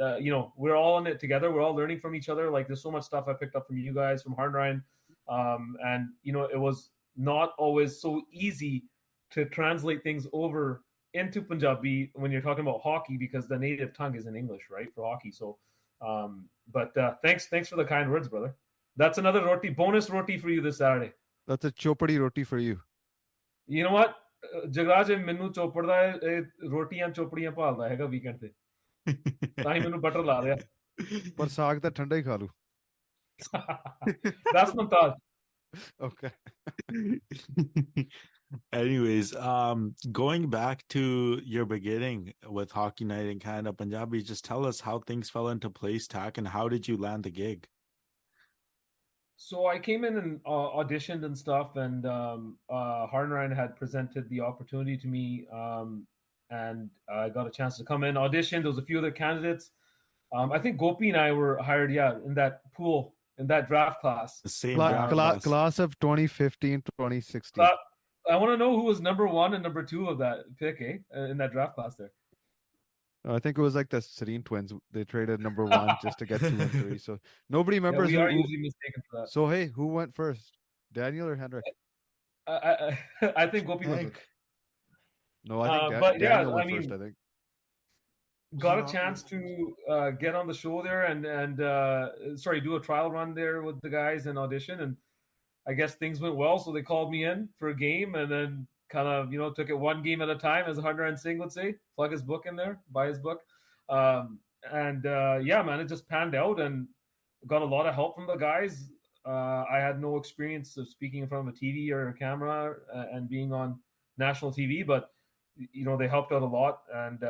[SPEAKER 4] we're all in it together. We're all learning from each other. Like there's so much stuff I picked up from you guys, from Hardline. And it was not always so easy to translate things over into Punjabi when you're talking about hockey, because the native tongue is in English, right, for hockey. So, but thanks for the kind words, brother. That's another bonus roti for you this Saturday.
[SPEAKER 3] That's a chopadi roti for you.
[SPEAKER 4] You know what? Jagraj ਮੈਨੂੰ ਚੋਪੜਦਾ ਰੋਟੀਆਂ ਚੋਪੜੀਆਂ ਭਾਲਦਾ ਹੈਗਾ weekend ਤੇ ਤਾਂ ਹੀ ਮੈਨੂੰ butter ਲਾ ਰਿਹਾ
[SPEAKER 3] ਪਰ ਸਾਗ ਤਾਂ ਠੰਡਾ ਹੀ ਖਾ ਲੂ
[SPEAKER 4] That's Mumtaz.
[SPEAKER 3] Okay.
[SPEAKER 5] Anyways, going back to your beginning with Hockey Night in Canada Punjabi, just tell us how things fell into place, Tack, and how did you land the gig?
[SPEAKER 4] So I came in and auditioned and stuff, and Harnrine had presented the opportunity to me, and I got a chance to come in, audition. There was a few other candidates. I think Gopi and I were hired, in that pool, in that draft class.
[SPEAKER 5] The same draft
[SPEAKER 3] class of 2015 to 2016.
[SPEAKER 4] I want to know who was number 1 and number 2 of that pick, in that draft class there.
[SPEAKER 3] I think it was like the Serene twins. They traded number 1 just to get 2 and 3. So nobody remembers.
[SPEAKER 4] Yeah, we are usually mistaken for that.
[SPEAKER 3] So hey, who went first, Daniel or Henrik?
[SPEAKER 4] I think Gopi went first.
[SPEAKER 3] No, I think Daniel went first. I think.
[SPEAKER 4] Got a chance to get on the show there and do a trial run there with the guys and audition, and I guess things went well, so they called me in for a game, and then kind of took it one game at a time, as Harnaran Singh would say. Plug his book in there, buy his book, and man, it just panned out, and got a lot of help from the guys. I had no experience of speaking in front of a TV or a camera and being on national TV, but they helped out a lot, and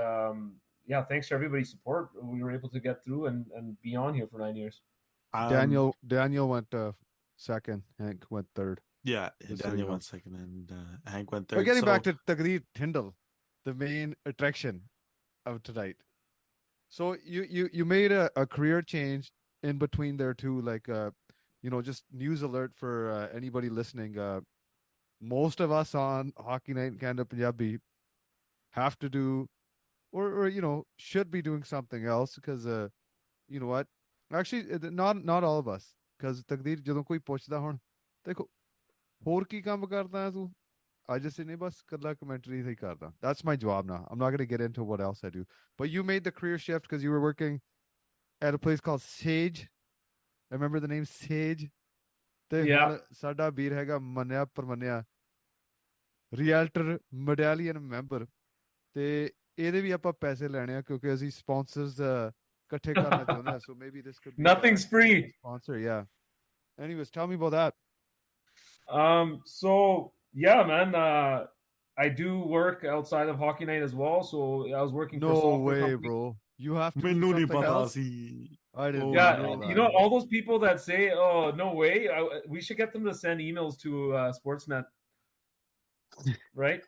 [SPEAKER 4] thanks to everybody's support, we were able to get through and be on here for 9 years.
[SPEAKER 3] Daniel went second. Hank went third.
[SPEAKER 5] Yeah, Daniel went second and Hank went third.
[SPEAKER 3] But getting back to Taqdeer Thindal, the main attraction of tonight. So you made a career change in between there too, like just news alert for anybody listening. Most of us on Hockey Night in Canada Punjabi have to do or should be doing something else, because you know what, actually not all of us, because Taqdeer ਜਦੋਂ ਕੋਈ ਪੁੱਛਦਾ ਹੁਣ ਦੇਖੋ ਹੋਰ ਕੀ ਕੰਮ ਕਰਦਾ ਹੈ ਤੂੰ ਅੱਜ ਅਸੀਂ ਨਹੀਂ ਬਸ ਕੱਲਾ ਕਮੈਂਟਰੀ ਹੀ ਕਰਦਾ. That's my job now. I'm not going to get into what else I do, but you made the career shift because you were working at a place called Sage. I remember the name Sage. ਤੇ ਸਾਡਾ ਵੀਰ ਹੈਗਾ ਮੰਨਿਆ ਪਰਮੰਨਿਆ realtor medallion member, ਤੇ ਇਹਦੇ ਵੀ ਆਪਾਂ ਪੈਸੇ ਲੈਣੇ ਆ ਕਿਉਂਕਿ ਅਸੀਂ sponsors ਇਕੱਠੇ ਕਰਨਾ ਚਾਹੁੰਦੇ ਆ. So maybe this could be
[SPEAKER 4] nothing's free
[SPEAKER 3] sponsor. Anyways, tell me about that.
[SPEAKER 4] So yeah, man, I do work outside of Hockey Night as well. So I was working for
[SPEAKER 3] no way company. Bro, you have to do something else. I didn't know that.
[SPEAKER 4] All those people that say, oh no way, we should get them to send emails to Sportsnet, right?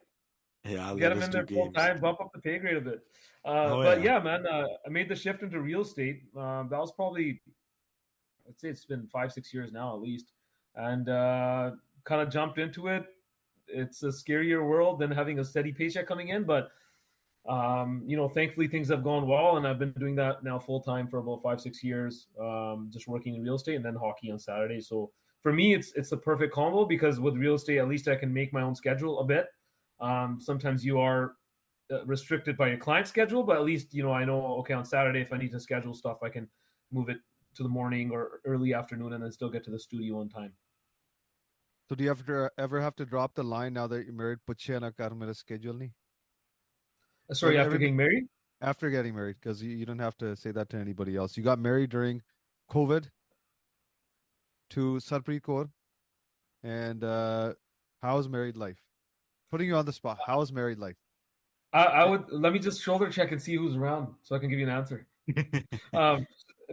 [SPEAKER 5] Yeah,
[SPEAKER 4] get them in there full time, bump up the pay grade a bit. But man, I made the shift into real estate. That was probably, I'd say it's been 5-6 years now at least, and kind of jumped into it. It's a scarier world than having a steady paycheck coming in, but thankfully things have gone well, and I've been doing that now full time for about 5-6 years, just working in real estate and then hockey on Saturday. So for me, it's a perfect combo, because with real estate, at least I can make my own schedule a bit. Sometimes you are restricted by your client schedule, but at least I know, okay, on Saturday if I need to schedule stuff, I can move it to the morning or early afternoon and then still get to the studio on time.
[SPEAKER 3] So do you ever have to drop the line now that you're married? Puchhe na kar mera schedule nahi.
[SPEAKER 4] Sorry, after getting married?
[SPEAKER 3] After getting married, because you don't have to say that to anybody else. You got married during COVID. to Sarpreet Kaur. And how's married life? Putting you on the spot. How's married life?
[SPEAKER 4] I would let me just shoulder check and see who's around so I can give you an answer.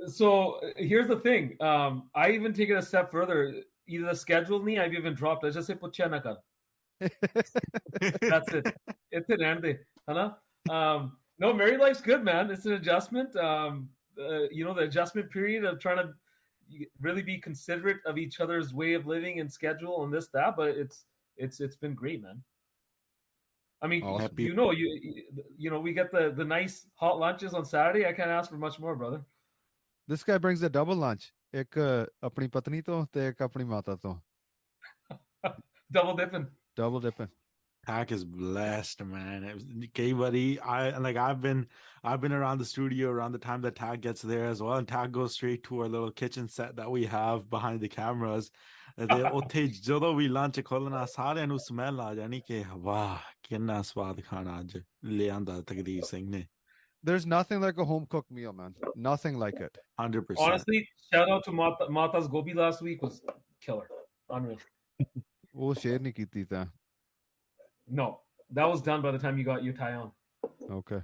[SPEAKER 4] So here's the thing. I even take it a step further. Either schedule me, I've even dropped. I just say put Chanaka. That's it. It's an end. No, married life's good, man. It's an adjustment. The adjustment period of trying to really be considerate of each other's way of living and schedule and this, that, but it's been great, man. I mean,
[SPEAKER 3] Awesome.
[SPEAKER 4] we get the nice hot lunches on Saturday. I can't ask for much more, brother.
[SPEAKER 3] This guy brings a double lunch. एक अपनी पत्नी तो ते एक अपनी माता तो.
[SPEAKER 4] Double dipping.
[SPEAKER 3] Double dipping.
[SPEAKER 5] Tak is blessed, man. I've been around the studio around the time that Tak gets there as well, and Tak goes straight to our little kitchen set that we have behind the cameras. ਜਦੋਂ ਵੀ lunch ਖੋਲਣਾ ਸਾਰਿਆਂ ਨੂੰ smell ਆ ਜਾਣੀ ਕਿ ਵਾਹ ਕਿੰਨਾ ਸਵਾਦ ਖਾਣਾ ਅੱਜ ਲਿਆਂਦਾ ਤਕਦੀਰ ਸਿੰਘ ਨੇ.
[SPEAKER 3] There's nothing like a home cooked meal, man. Nothing like it.
[SPEAKER 5] 100%.
[SPEAKER 4] Honestly, shout out to Mata's Gobi last week was killer. Unreal.
[SPEAKER 3] Oh, share nahi ਕੀਤੀ ਤਾਂ.
[SPEAKER 4] No, that was done by the time you got your tie on.
[SPEAKER 3] Okay.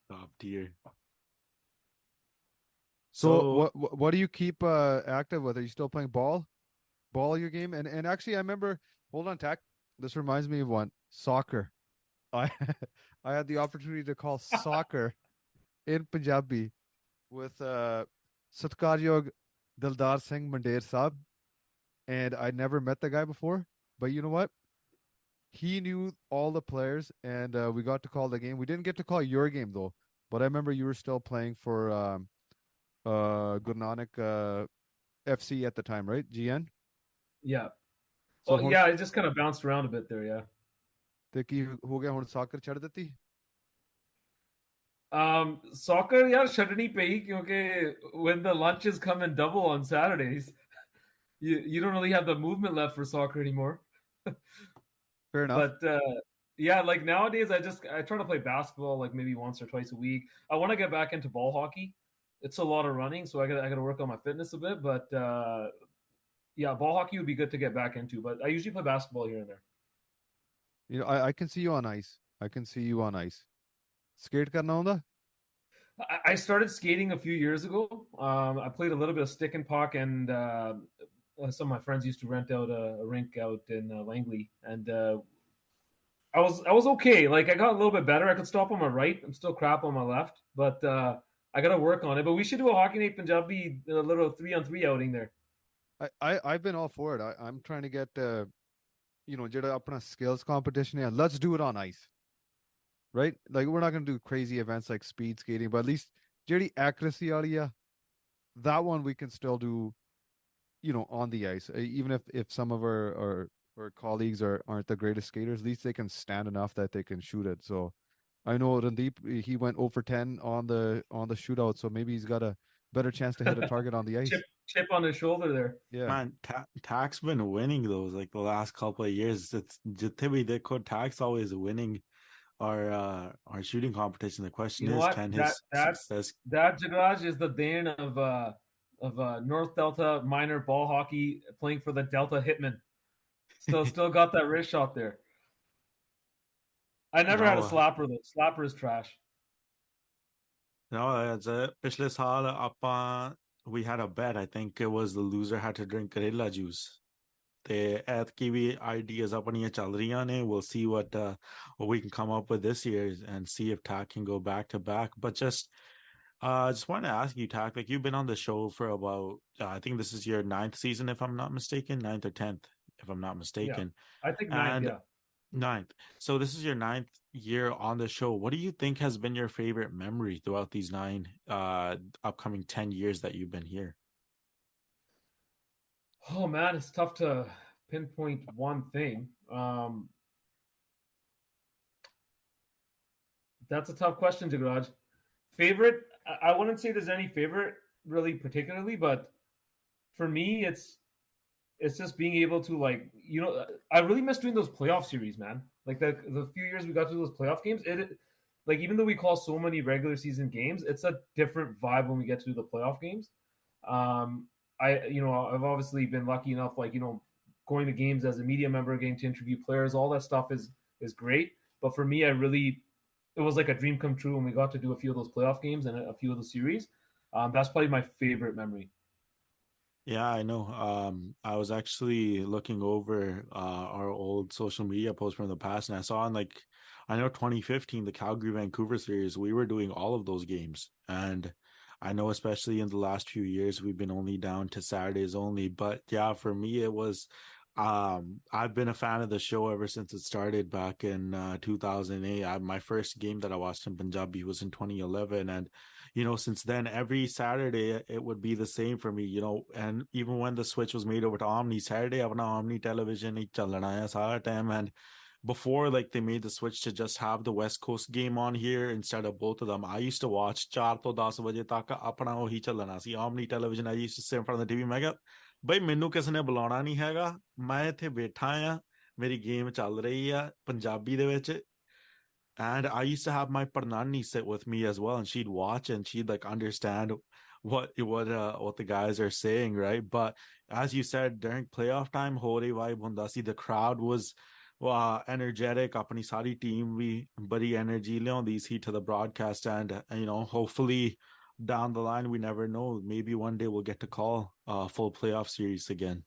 [SPEAKER 5] Top tier.
[SPEAKER 3] So what do you keep active with? Are you still playing ball your game? And actually, I remember. Hold on, Tak. This reminds me of one. Soccer. I had the opportunity to call soccer in Punjabi with Satkaryog Dildar Singh Mandair Saab, and I'd never met the guy before. But you know what? He knew all the players, and we got to call the game. We didn't get to call your game though, but I remember you were still playing for Guru Nanak FC at the time, right? GN.
[SPEAKER 4] Yeah.
[SPEAKER 3] So
[SPEAKER 4] yeah, I just kind of bounced around a bit there. Yeah.
[SPEAKER 3] ਤੇ ਕੀ ਹੋ ਗਿਆ ਹੁਣ soccer ਛੱਡ ਦਿੱਤੀ?
[SPEAKER 4] Soccer, yeah, ਛੱਡਣੀ ਪਈ ਕਿਉਂਕਿ when the lunches come in double on Saturdays, you don't really have the movement left for soccer anymore.
[SPEAKER 3] Fair enough.
[SPEAKER 4] But yeah, like nowadays I try to play basketball like maybe once or twice a week. I want to get back into ball hockey. It's a lot of running, so I got to work on my fitness a bit. But yeah, ball hockey would be good to get back into. But I usually play basketball here and there.
[SPEAKER 3] You know, I can see you on ice. Skate karna aunda?
[SPEAKER 4] I started skating a few years ago. I played a little bit of stick and puck, and some of my friends used to rent out a rink out in Langley, and I was okay. Like I got a little bit better. I could stop on my right. I'm still crap on my left, but I got to work on it. But we should do a HNIC Punjabi, a little 3-on-3 outing there.
[SPEAKER 3] I've been all for it. I'm trying to get ਜਿਹੜਾ ਆਪਣਾ skills competition. Yeah, let's do it on ice. Right? Like we're not going to do crazy events like speed skating, but at least ਜਿਹੜੀ accuracy ਵਾਲੀ ਆ, that one we can still do, on the ice. Even if some of our colleagues aren't the greatest skaters, at least they can stand enough that they can shoot it. So I know Randeep, he went 0 for 10 on the shootout, so maybe he's got a better chance to hit a target on the ice.
[SPEAKER 4] Chip on his shoulder there.
[SPEAKER 3] Yeah.
[SPEAKER 5] Man, Tak's been winning those like the last couple of years. It's Jithibi Deko Tak's always winning our shooting competition. The question is, can his success?
[SPEAKER 4] That Jagraj is the Dane of North Delta minor ball hockey, playing for the Delta Hitmen. Still got that wrist shot there. I never had a slapper though. Slapper is trash.
[SPEAKER 5] No, it's a Pishle Saal we had a bet. I think it was the loser had to drink Karela juice. The ਐਤਕੀ ਵੀ ideas ਆਪਣੀਆਂ ਚੱਲ ਰਹੀਆਂ ਨੇ. We'll see what we can come up with this year and see if Tak can go back to back. But just want to ask you, Tak, like you've been on the show for about I think this is your 9th season, if I'm not mistaken, 9th or 10th, if I'm not mistaken.
[SPEAKER 4] Yeah, I think 9th. Yeah.
[SPEAKER 5] 9th. So this is your 9th year on the show. What do you think has been your favorite memory throughout these 9 upcoming 10 years that you've been here?
[SPEAKER 4] Oh man, it's tough to pinpoint one thing. That's a tough question, Jagraj. Favorite? I wouldn't say there's any favorite really particularly, but for me, it's just being able to I really miss doing those playoff series, man. Like the few years we got to do those playoff games, like even though we call so many regular season games, it's a different vibe when we get to do the playoff games. I've obviously been lucky enough, like, going to games as a media member, getting to interview players, all that stuff is great. But for me, it was like a dream come true when we got to do a few of those playoff games and a few of the series. That's probably my favorite memory.
[SPEAKER 5] Yeah, I know. I was actually looking over our old social media posts from the past, and I saw I know 2015, the Calgary Vancouver series, we were doing all of those games. And I know, especially in the last few years, we've been only down to Saturdays only. But yeah, for me, it was, I've been a fan of the show ever since it started back in 2008. My first game that I watched in Punjabi was in 2011. And since then, every Saturday it would be the same for me, and even when the switch was made over to Omni, Saturday, I have Omni television, time. And before, like, they made the switch to just have the West Coast game on here instead of both of them, I used to watch 4 to 10 baje tak apna ohi chalana si Omni television. I used to sit in front of the TV. मैं कहा भाई मैनू किसी ने बुलाना नहीं हैगा, मैं इत्थे बैठा आ, मेरी गेम चल रही है पंजाबी दे विच. And I used to have my Parnani sit with me as well, and she'd watch and she'd like understand what the guys are saying, right? But as you said, during playoff time, hore vibe hunda si. The crowd was energetic. Apni sari team we badi energy liaundi si to the broadcast, and hopefully down the line, we never know. Maybe one day we'll get to call a full playoff series again.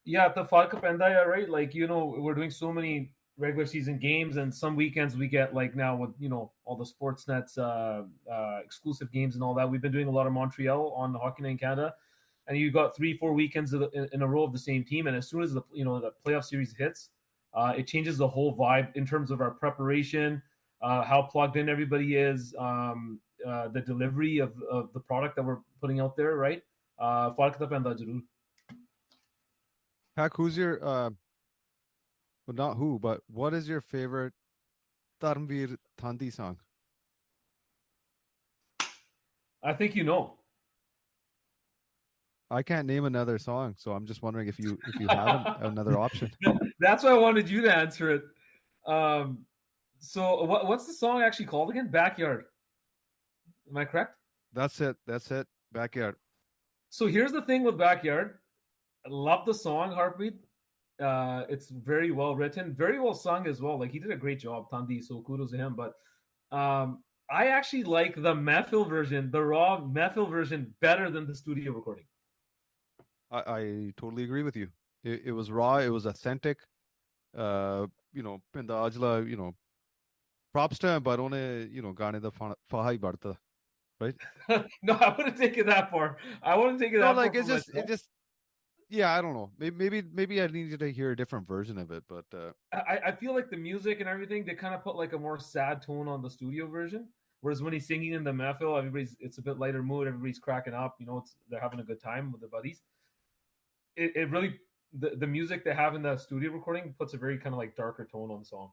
[SPEAKER 4] Yeah, the Fark Pendaya, right? Like, we're doing so many regular season games, and some weekends we get, like, now with all the Sportsnet's exclusive games and all that. We've been doing a lot of Montreal on Hockey Night in Canada, and you got 3-4 weekends in a row of the same team. And as soon as the playoff series hits, it changes the whole vibe in terms of our preparation, how plugged in everybody is, the delivery of the product that we're putting out there, right? Fark Penda Jarur.
[SPEAKER 3] Heck, who's your well, not who, but what is your favorite Tarmveer Thandi song?
[SPEAKER 4] I think
[SPEAKER 3] I can't name another song, so I'm just wondering if you have another option.
[SPEAKER 4] That's why I wanted you to answer it. So what's the song actually called again? Backyard. Am I correct?
[SPEAKER 3] That's it. Backyard.
[SPEAKER 4] So here's the thing with Backyard. I love the song, Harpreet. It's very well written, very well sung as well. Like, he did a great job, Thandi, so kudos to him. But I actually like the Mehfil version, the raw Mehfil version, better than the studio recording.
[SPEAKER 3] I totally agree with you. It was raw. It was authentic. Pinda Ajla, props to him, but only, Gane the Fahai Barta, right?
[SPEAKER 4] No, I wouldn't take it that far. I wouldn't take it that far.
[SPEAKER 3] It just, yeah, I don't know. Maybe I needed to hear a different version of it, but
[SPEAKER 4] I feel like the music and everything, they kind of put like a more sad tone on the studio version. Whereas when he's singing in the Mehfil, it's a bit lighter mood. Everybody's cracking up. They're having a good time with their buddies. It really, the music they have in the studio recording puts a very kind of like darker tone on the song.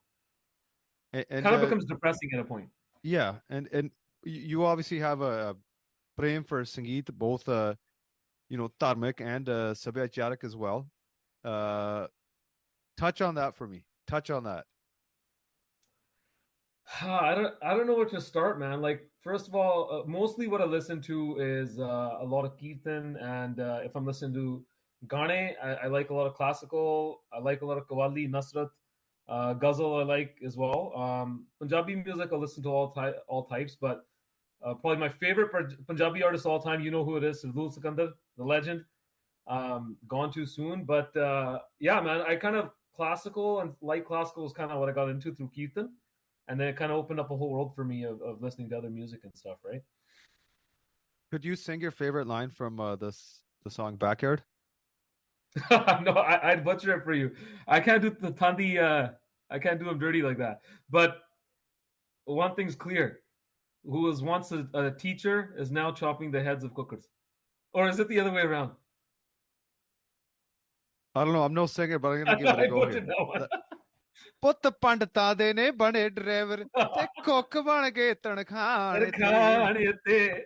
[SPEAKER 4] And kind of becomes depressing at a point.
[SPEAKER 3] Yeah, and you obviously have a prem for Sangeet, both Dharmic and Sabyacharik as well. Touch on that for me. Touch on that.
[SPEAKER 4] I don't know where to start, man. Like, first of all, mostly what I listen to is a lot of Kirtan, and if I'm listening to Gane, I like a lot of classical. I like a lot of Qawwali, Nasrat, Ghazal I like as well. Punjabi music I listen to all types, but probably my favorite Punjabi artist of all time, you know who it is, Sardul Sikandar, the legend. Gone too soon, but yeah, man, I kind of classical and light classical was kind of what I got into through Kirtan, and then it kind of opened up a whole world for me of listening to other music and stuff, right?
[SPEAKER 3] Could you sing your favorite line from the song Backyard?
[SPEAKER 4] No, I'd butcher it for you. I can't do the Thandi. I can't do him dirty like that. But one thing's clear: who was once a teacher is now chopping the heads of cookers. Or is it the other way around?
[SPEAKER 3] I don't know. I'm no singer, but I'm gonna give it a go here. ਪੁੱਤ ਪੰਡਤਾਂ ਦੇ ਨੇ ਬਣੇ driver ਤੇ cook ਬਣ ਗਏ ਤਨਖਾਣ ਤੇ.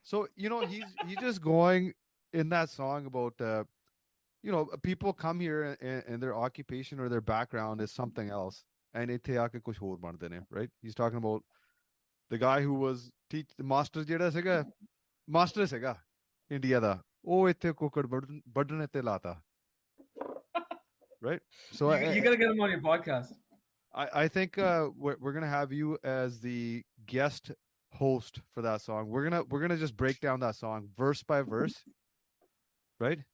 [SPEAKER 3] So he's just going in that song about people come here and their occupation or their background is something else, and ਇੱਥੇ ਆ ਕੇ ਕੁਝ ਹੋਰ ਬਣਦੇ ਨੇ, right? He's talking about the guy who was master ਸੀਗਾ ਇੰਡੀਆ ਦਾ, ਉਹ ਇੱਥੇ ਕੁੱਕੜ ਵੱਢਣੇ ਤੇ ਲਾਤਾ. Right? So
[SPEAKER 4] you gotta get him on your podcast.
[SPEAKER 3] I think we're gonna have you as the guest host for that song. We're gonna just break down that song verse by verse, right?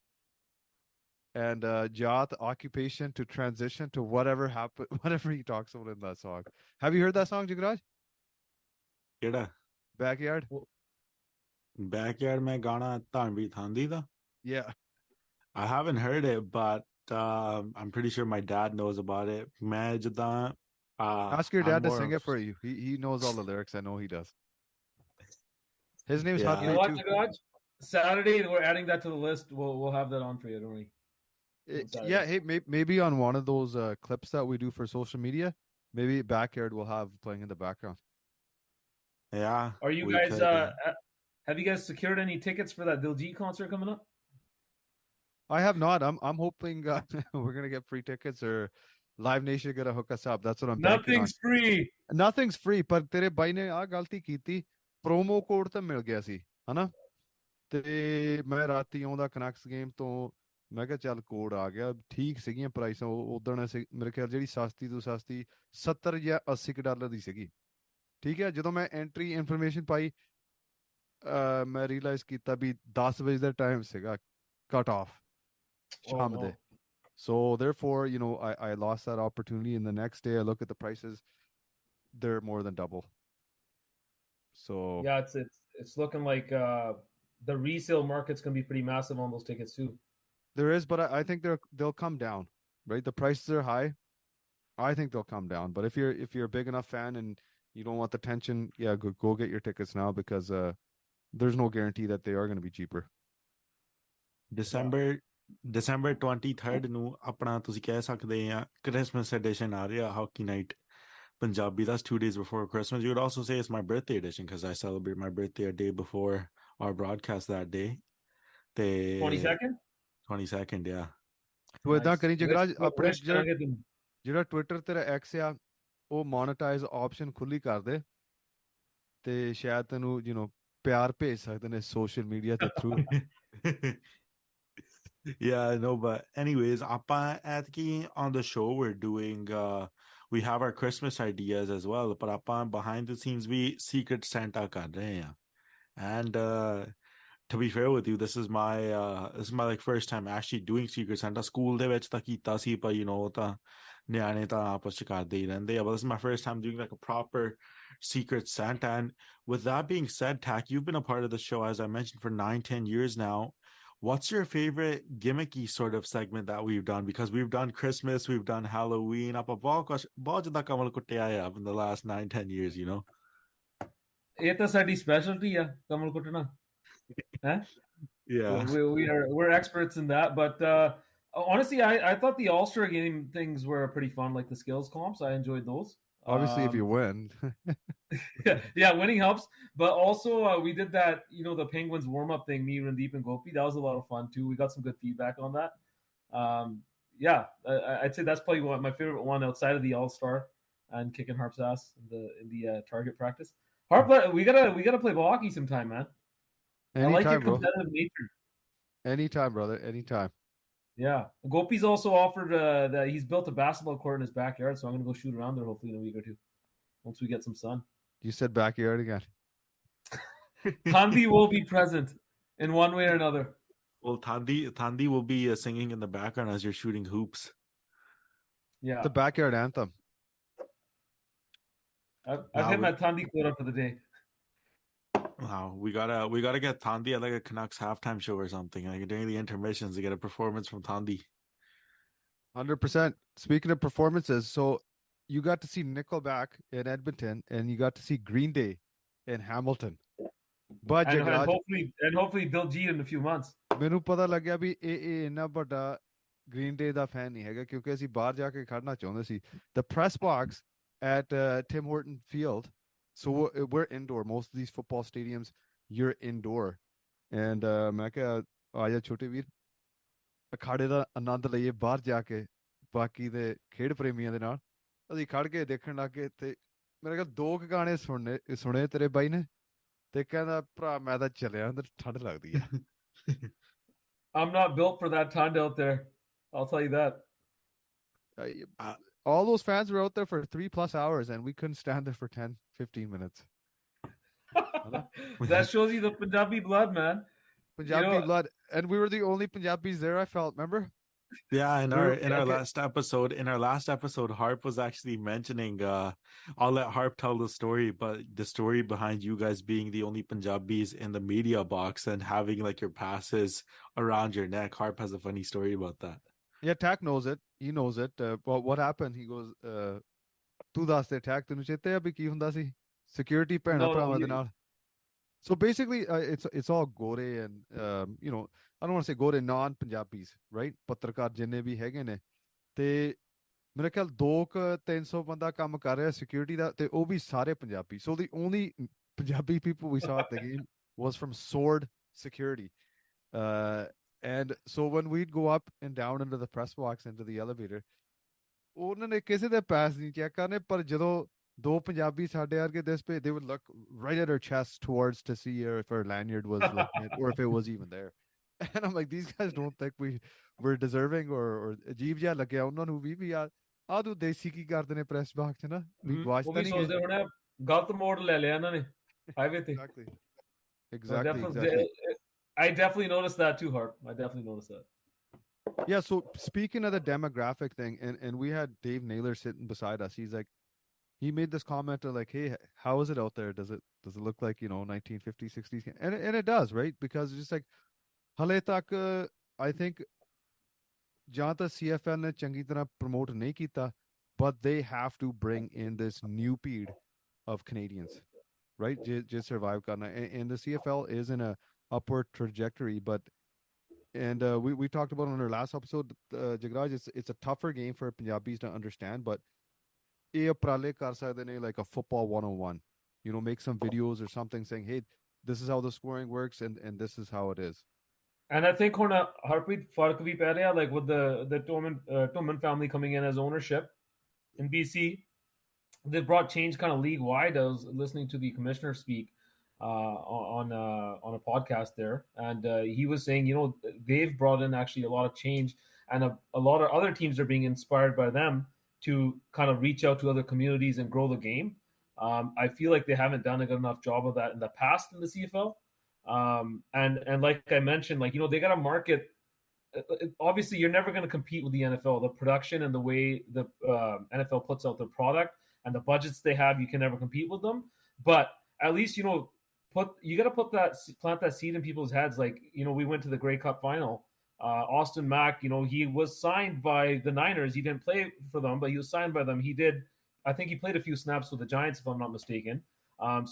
[SPEAKER 3] And jat, occupation to transition to whatever happen, whatever he talks about in that song. Have you heard that song, Jagraj?
[SPEAKER 5] Keda?
[SPEAKER 3] Backyard?
[SPEAKER 5] Backyard mein gana Harpreet Thindal da?
[SPEAKER 3] Yeah.
[SPEAKER 5] I haven't heard it, but I'm pretty sure my dad knows about it. Main jadaan,
[SPEAKER 3] Ask your dad
[SPEAKER 5] I'm
[SPEAKER 3] to
[SPEAKER 5] more
[SPEAKER 3] sing
[SPEAKER 5] of-
[SPEAKER 3] it for you. He knows all the lyrics. I know he does. His name's
[SPEAKER 5] Yeah.
[SPEAKER 4] You know
[SPEAKER 3] Harpreet
[SPEAKER 4] what,
[SPEAKER 3] too.
[SPEAKER 4] Jagraj? Saturday, we're adding that to the list. We'll have that on for you, don't worry.
[SPEAKER 3] Yeah, hey, maybe on one of those clips that we do for social media, maybe Backyard will have playing in the background.
[SPEAKER 5] Yeah.
[SPEAKER 4] Are you
[SPEAKER 5] we
[SPEAKER 4] guys?
[SPEAKER 5] could, yeah.
[SPEAKER 4] Have you guys secured any tickets for that Diljit concert coming up?
[SPEAKER 3] I have not. I'm hoping we're gonna get free tickets or Live Nation gonna hook us up. That's what I'm banking on.
[SPEAKER 4] Nothing's free.
[SPEAKER 3] Nothing's free, ਪਰ ਤੇਰੇ ਬਾਈ ਨੇ ਆ ਗਲਤੀ ਕੀਤੀ, promo code ਤਾਂ ਮਿਲ ਗਿਆ ਸੀ ਹਨਾ, ਤੇ ਮੈਂ ਰਾਤੀ ਆਉਂਦਾ ਕਨੈਕਸ ਗੇਮ ਤੋਂ, ਮੈਂ ਕਿਹਾ ਚੱਲ ਕੋਡ ਆ ਗਿਆ, ਠੀਕ ਸੀਗੀਆਂ ਪ੍ਰਾਈਸਾਂ ਉਦਣ ਮੇਰੇ ਖਿਆਲ ਜਿਹੜੀ ਸਸਤੀ ਤੋਂ ਸਸਤੀ 70 ਜਾਂ 80 ਡਾਲਰ ਦੀ ਸੀਗੀ, ਠੀਕ ਹੈ। ਜਦੋਂ ਮੈਂ ਐਂਟਰੀ ਇਨਫੋਰਮੇਸ਼ਨ ਪਾਈ, ਮੈਂ ਰੀਅਲਾਈਜ਼ ਕੀਤਾ ਵੀ 10 ਵਜੇ ਦਾ ਟਾਈਮ ਸੀਗਾ ਕੱਟ ਆਫ ਸ਼ਾਮ ਦੇ. So therefore, you know, I lost that opportunity, and the next day I look at the prices, they're more than double. So
[SPEAKER 4] Yeah, it's looking like the resale market's gonna be pretty massive on those tickets too.
[SPEAKER 3] there is, but I think they'll come down, right? The prices are high. I think they'll come down. But if you're a big enough fan and you don't want the tension, yeah, go get your tickets now, because there's no guarantee that they are going to be cheaper.
[SPEAKER 5] December 23rd ਨੂੰ ਆਪਣਾ ਤੁਸੀਂ ਕਹਿ ਸਕਦੇ ਆ Christmas edition ਆ ਰਿਹਾ Hockey Night Punjabi. That's 2 days before Christmas. You would also say it's my birthday edition because I celebrate my birthday a day before our broadcast that day.
[SPEAKER 4] 22nd?
[SPEAKER 5] 22nd, yeah.
[SPEAKER 3] ਤੂੰ ਇਦਾਂ ਕਰੀ Jagraj,
[SPEAKER 4] Wish-
[SPEAKER 3] ਆਪਣੇ
[SPEAKER 4] wish can I get them?
[SPEAKER 3] ਜਿਹੜਾ Twitter ਤੇਰਾ X ਆ, ਉਹ monetise option ਖੁੱਲੀ ਕਰ ਦੇ, ਤੇ ਸ਼ਾਇਦ ਤੈਨੂੰ ਪਿਆਰ ਭੇਜ ਸਕਦੇ ਨੇ ਸੋਸ਼ਲ ਮੀਡੀਆ ਦੇ through.
[SPEAKER 5] Yeah, no, but anyways, on the show we're doing we have our Christmas ideas as well, but behind the scenes we secret Santa kar rahe hain. And to be fair with you, this is my like first time actually doing secret Santa. School de vich ta kita si, but ta ਨਿਆਣੇ ਤਾਂ ਆਪਸ ਚ ਕਰਦੇ ਹੀ ਰਹਿੰਦੇ ਆ, but this is my first time doing like a proper secret Santa. And with that being said, Tak, you've been a part of the show, as I mentioned, for 9-10 years now. What's your favorite gimmicky sort of segment that we've done? Because we've done Christmas, we've done Halloween, in the last 9-10 years, you know?
[SPEAKER 4] ਇਹ ਤਾਂ ਸਾਡੀ speciality ਆ ਕਮਲ ਕੁੱਟਣਾ ਹੈ.
[SPEAKER 5] Yeah.
[SPEAKER 4] We're experts in that, but honestly, I thought the All-Star game things were pretty fun, like the skills comps. I enjoyed those.
[SPEAKER 3] Obviously, if you win.
[SPEAKER 4] Yeah, winning helps. But also, we did that, the Penguins warm-up thing, me, Randeep, and Gopi. That was a lot of fun, too. We got some good feedback on that. Yeah, I'd say that's probably my favorite one outside of the All-Star and kicking Harp's ass in the target practice. Harp, we gotta play hockey sometime, man. I like your
[SPEAKER 3] Anytime, bro.
[SPEAKER 4] competitive nature.
[SPEAKER 3] Anytime, brother. Anytime.
[SPEAKER 4] Yeah, Gopi's also offered that he's built a basketball court in his backyard, so I'm gonna go shoot around there hopefully in a week or two, once we get some sun.
[SPEAKER 3] You said backyard again.
[SPEAKER 4] Thandi will be present in one way or another.
[SPEAKER 5] Well, Thandi will be singing in the background as you're shooting hoops.
[SPEAKER 4] Yeah,
[SPEAKER 3] The backyard anthem.
[SPEAKER 4] I've hit my Thandi quota for the day.
[SPEAKER 5] Wow, we gotta get Thandi at like a Canucks halftime show or something, like during the intermissions to get a performance from Thandi.
[SPEAKER 3] 100%. Speaking of performances, so you got to see Nickelback in Edmonton, and you got to see Green Day in Hamilton. But
[SPEAKER 4] And
[SPEAKER 3] Jagraj,
[SPEAKER 4] hopefully Diljit in a few months.
[SPEAKER 3] ਮੈਨੂੰ ਪਤਾ ਲੱਗਿਆ ਵੀ ਇਹ ਇੰਨਾ ਵੱਡਾ green ਡੇ ਦਾ fan ਨਹੀਂ ਹੈਗਾ, ਕਿਉਂਕਿ ਅਸੀਂ ਬਾਹਰ ਜਾ ਕੇ ਖੜਨਾ ਚਾਹੁੰਦੇ ਸੀ. The press box at Tim Horton Field. So we're indoor. Most of these football stadiums, you're indoor. And ਮੈਂ ਕਿਹਾ ਆ ਜਾ ਛੋਟੇ ਵੀਰ, ਅਖਾੜੇ ਦਾ ਆਨੰਦ ਲਈਏ ਬਾਹਰ ਜਾ ਕੇ ਬਾਕੀ ਦੇ ਖੇਡ ਪ੍ਰੇਮੀਆਂ ਦੇ ਨਾਲ. ਅਸੀਂ ਖੜ ਕੇ ਦੇਖਣ ਲੱਗ ਗਏ, ਤੇ ਮੇਰੇ ਕੋਲ 2 ਗਾਣੇ ਸੁਣੇ ਤੇਰੇ ਬਾਈ ਨੇ, ਤੇ ਕਹਿੰਦਾ ਭਰਾ ਮੈਂ ਤਾਂ ਚੱਲਿਆ, ਅੰਦਰ ਠੰਡ ਲੱਗਦੀ ਆ.
[SPEAKER 4] I'm not built for that time out there. I'll tell you that.
[SPEAKER 5] Uh,
[SPEAKER 3] All those fans were out there for 3+ hours, and we couldn't stand there for 10, 15 minutes.
[SPEAKER 4] That shows you the Punjabi blood, man.
[SPEAKER 3] Punjabi blood, and we were the only Punjabis there. I felt. Remember?
[SPEAKER 5] Yeah, in our
[SPEAKER 4] okay.
[SPEAKER 5] last episode, Harp was actually mentioning. I'll let Harp tell the story, but the story behind you guys being the only Punjabis in the media box and having like your passes around your neck. Harp has a funny story about that.
[SPEAKER 3] Yeah, Tack knows it. He knows it. But what happened? He goes, "Tu das te Tack tenu chete abhi ki hunda si security ਭੈਣਾਂ ਭਰਾਵਾਂ ਦੇ ਨਾਲ." So basically, it's all Gore and I don't want to say Gore non-Punjabis, right? ਪੱਤਰਕਾਰ ਜਿੰਨੇ ਵੀ ਹੈਗੇ ਨੇ ਤੇ ਮੇਰੇ ਖਿਆਲ 200-300 ਬੰਦਾ ਕੰਮ ਕਰ ਰਿਹਾ ਸਿਕਿਉਰਿਟੀ ਦਾ ਤੇ ਉਹ ਵੀ ਸਾਰੇ Punjabi. So the only Punjabi people we saw at the game was from Sword Security. And so when we'd go up and down into the press box, into the elevator, ਉਹਨਾਂ ਨੇ ਕਿਸੇ ਦੇ ਪੈਸ ਨਹੀਂ ਚੈੱਕ ਕਰਨੇ ਪਰ ਜਦੋਂ ਦੋ ਪੰਜਾਬੀ ਸਾਡੇ ਵਰਗੇ this big, they would look right at our chest towards to see if our lanyard was like or if it was even there. And I'm like, these guys don't think we're deserving or ਅਜੀਬ ਜਿਹਾ ਲੱਗਿਆ ਉਹਨਾਂ ਨੂੰ ਵੀ ਆ ਤੂੰ ਦੇਸੀ ਕੀ ਕਰਦੇ ਨੇ press box ਚ ਨਾ ਵੀ ਗਵਾਚ ਤਾਂ ਨਹੀਂ ਗਏ
[SPEAKER 4] ਸੋਚਦੇ ਹੋਣੇ ਗਲਤ ਮੋੜ ਲੈ ਲਿਆ ਇਹਨਾਂ ਨੇ ਹਾਈਵੇ ਤੇ
[SPEAKER 3] exactly.
[SPEAKER 4] I definitely noticed that too, Harp. I definitely noticed that.
[SPEAKER 3] Yeah, so speaking of the demographic thing, and we had Dave Naylor sitting beside us. He's like, he made this comment of like, hey, how is it out there? Does it look like 1950s, 60s? And it does, right? Because it's just like hale tak I think ਜਾਂ ਤਾਂ CFL ਨੇ ਚੰਗੀ ਤਰ੍ਹਾਂ promote ਨਹੀਂ ਕੀਤਾ, but they have to bring in this new breed of Canadians, right? Just survive karna. And the CFL is in a upward trajectory, but we talked about on our last episode, Jagraj, it's a tougher game for Punjabis to understand, but ਇਹ ਉਪਰਾਲੇ ਕਰ ਸਕਦੇ ਨੇ like a football 101, make some videos or something saying, hey, this is how the scoring works and this is how it is.
[SPEAKER 4] And I think ਹੁਣ Harpreet ਫਰਕ ਵੀ ਪੈ ਰਿਹਾ like with the Toman family coming in as ownership in BC. They've brought change kind of league wide. I was listening to the commissioner speak on a podcast there, and he was saying, they've brought in actually a lot of change, and a lot of other teams are being inspired by them to kind of reach out to other communities and grow the game. I feel like they haven't done a good enough job of that in the past in the CFL. And like I mentioned, like, they got to market. Obviously, you're never going to compete with the NFL. The production and the way the NFL puts out their product and the budgets they have, you can never compete with them. But at least, you got to plant that seed in people's heads. Like, we went to the Grey Cup final. Austin Mack, he was signed by the Niners. He didn't play for them, but he was signed by them. I think he played a few snaps with the Giants, if I'm not mistaken.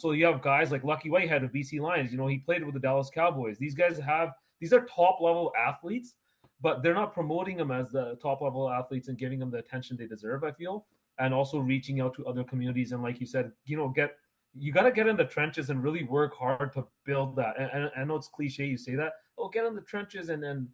[SPEAKER 4] So you have guys like Lucky Whitehead of BC Lions. He played with the Dallas Cowboys. These are top level athletes, but they're not promoting them as the top level athletes and giving them the attention they deserve, I feel, and also reaching out to other communities. And like you said, you got to get in the trenches and really work hard to build that. And I know it's cliche you say that, get in the trenches and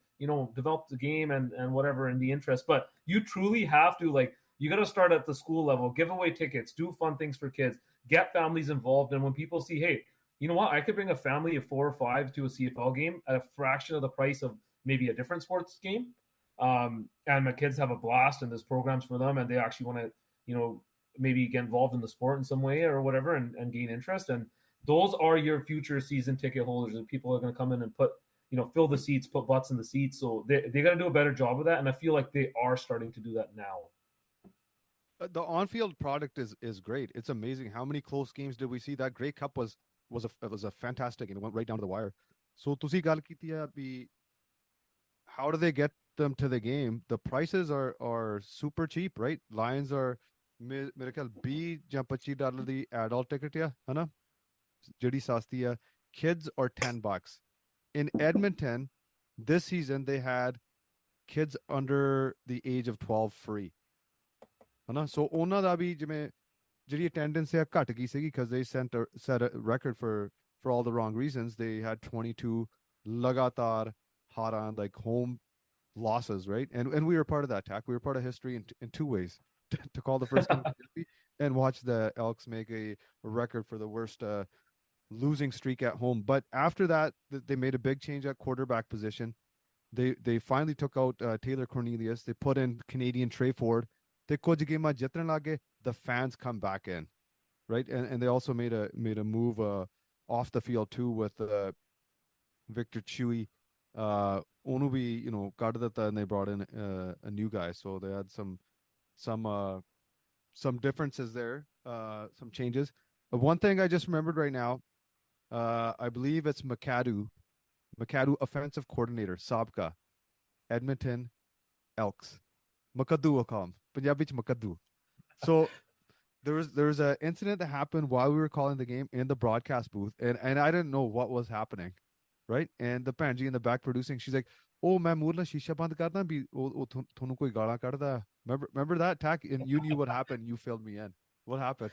[SPEAKER 4] develop the game and whatever in the interest. But you truly have to, like, you got to start at the school level, give away tickets, do fun things for kids, get families involved. And when people see, hey, you know what, I could bring a family of 4 or 5 to a CFL game at a fraction of the price of maybe a different sports game. And my kids have a blast and there's programs for them and they actually want to, maybe get involved in the sport in some way or whatever and gain interest. And those are your future season ticket holders, and people are going to come in and put, fill the seats, put butts in the seats. So they got to do a better job of that. And I feel like they are starting to do that now.
[SPEAKER 3] The on-field product is great. It's amazing how many close games did we see. That Grey Cup was a fantastic, and it went right down to the wire. So ਤੁਸੀਂ ਗੱਲ ਕੀਤੀ ਹੈ ਵੀ how do they get them to the game? The prices are super cheap, right? Lions are ਮੇਰੇ ਖਿਆਲ $20 ਜਾਂ $25 ਦੀ adult ticket ਆ ਹਨਾ ਜਿਹੜੀ ਸਸਤੀ ਆ. Kids are $10. In Edmonton this season they had kids under the age of 12 free. ਹਨਾ ਸੋ ਉਹਨਾਂ ਦਾ ਵੀ ਜਿਵੇਂ ਜਿਹੜੀ attendance ਆ ਘਟ ਗਈ ਸੀਗੀ because they set a record for all the wrong reasons. They had 22 ਲਗਾਤਾਰ ਹਾਰਾਂ, like home losses, right? And we were part of that attack. We were part of history in 2 ways. To call the first game and watch the Elks make a record for the worst losing streak at home. But after that, they made a big change at quarterback position. they finally took out Taylor Cornelius. They put in Canadian Trey Ford. They kuch game jitne lage. The fans come back in, right? And they also made a move off the field too with Victor Chewy. Onu bhi, ਕੱਢ ਦਿੱਤਾ, and they brought in a new guy. So they had some differences there, some changes. One thing I just remembered right now, I believe it's McAdoo, offensive coordinator, Sabka, Edmonton Elks. Makadu will call him. Punjabi ch Makadu. So there was an incident that happened while we were calling the game in the broadcast booth, and I didn't know what was happening, right? And the Panji in the back producing, she's like, "Oh, मैं मूरला शीशा बंद करदा भी ओ थोनु कोई गाला ਕੱਢਦਾ." Remember that, Tack? And you knew what happened. You filled me in. What happened?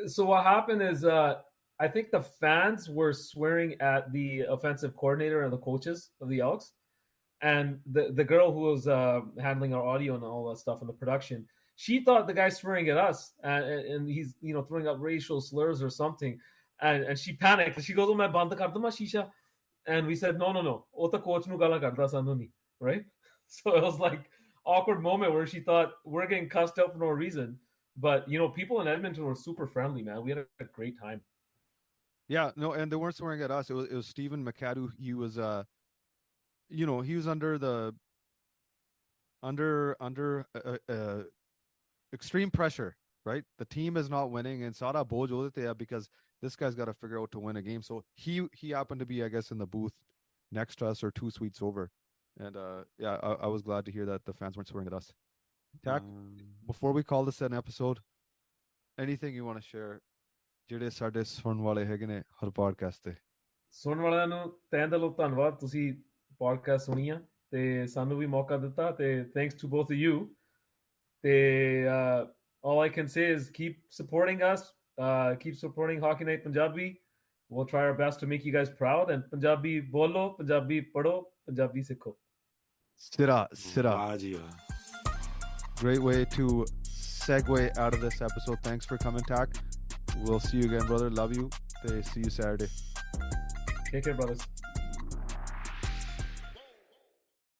[SPEAKER 4] So what happened is, I think the fans were swearing at the offensive coordinator and the coaches of the Elks, and the girl who was handling our audio and all that stuff in the production, she thought the guy's swearing at us, and he's throwing up racial slurs or something, and she panicked. She goes, "Oh, मैं बंद कर दूंगा शीशा," and we said, "No, वो तो coach nu gala karda sanu nahi," right? So it was like awkward moment where she thought we're getting cussed out for no reason. But people in Edmonton were super friendly, man. We had a great time.
[SPEAKER 3] Yeah, no, and they weren't swearing at us. It was Stephen McAdoo. He was he was under extreme pressure, right? The team is not winning, and Sara boj hode the because this guy's got to figure out to win a game. So he happened to be, I guess, in the booth next to us or two suites over. And yeah, I was glad to hear that the fans weren't swearing at us. Tack, before we call this an episode, anything you want to share? ਜਿਹੜੇ ਸਾਡੇ ਸੁਣਨ ਵਾਲੇ ਹੈਗੇ ਨੇ ਹਰ podcast ਤੇ
[SPEAKER 4] ਸੁਣਨ ਵਾਲਿਆਂ ਨੂੰ ਤਹਿ ਦਿਲੋਂ ਧੰਨਵਾਦ, ਤੁਸੀਂ ਪੋਡਕਾਸਟ ਸੁਣੀਆਂ ਤੇ ਸਾਨੂੰ ਵੀ ਮੌਕਾ ਦਿੱਤਾ, ਤੇ thanks to both of you. ਤੇ all I can say is keep supporting us, keep supporting Hockey Night Punjabi. We'll try our best to make you guys proud, and Punjabi bolo, Punjabi padho, Punjabi sikho.
[SPEAKER 3] Sira. Great way to segue out of this episode. Thanks for coming, Tack. We'll see you again, brother. Love you. See you Saturday.
[SPEAKER 4] Take care, brothers.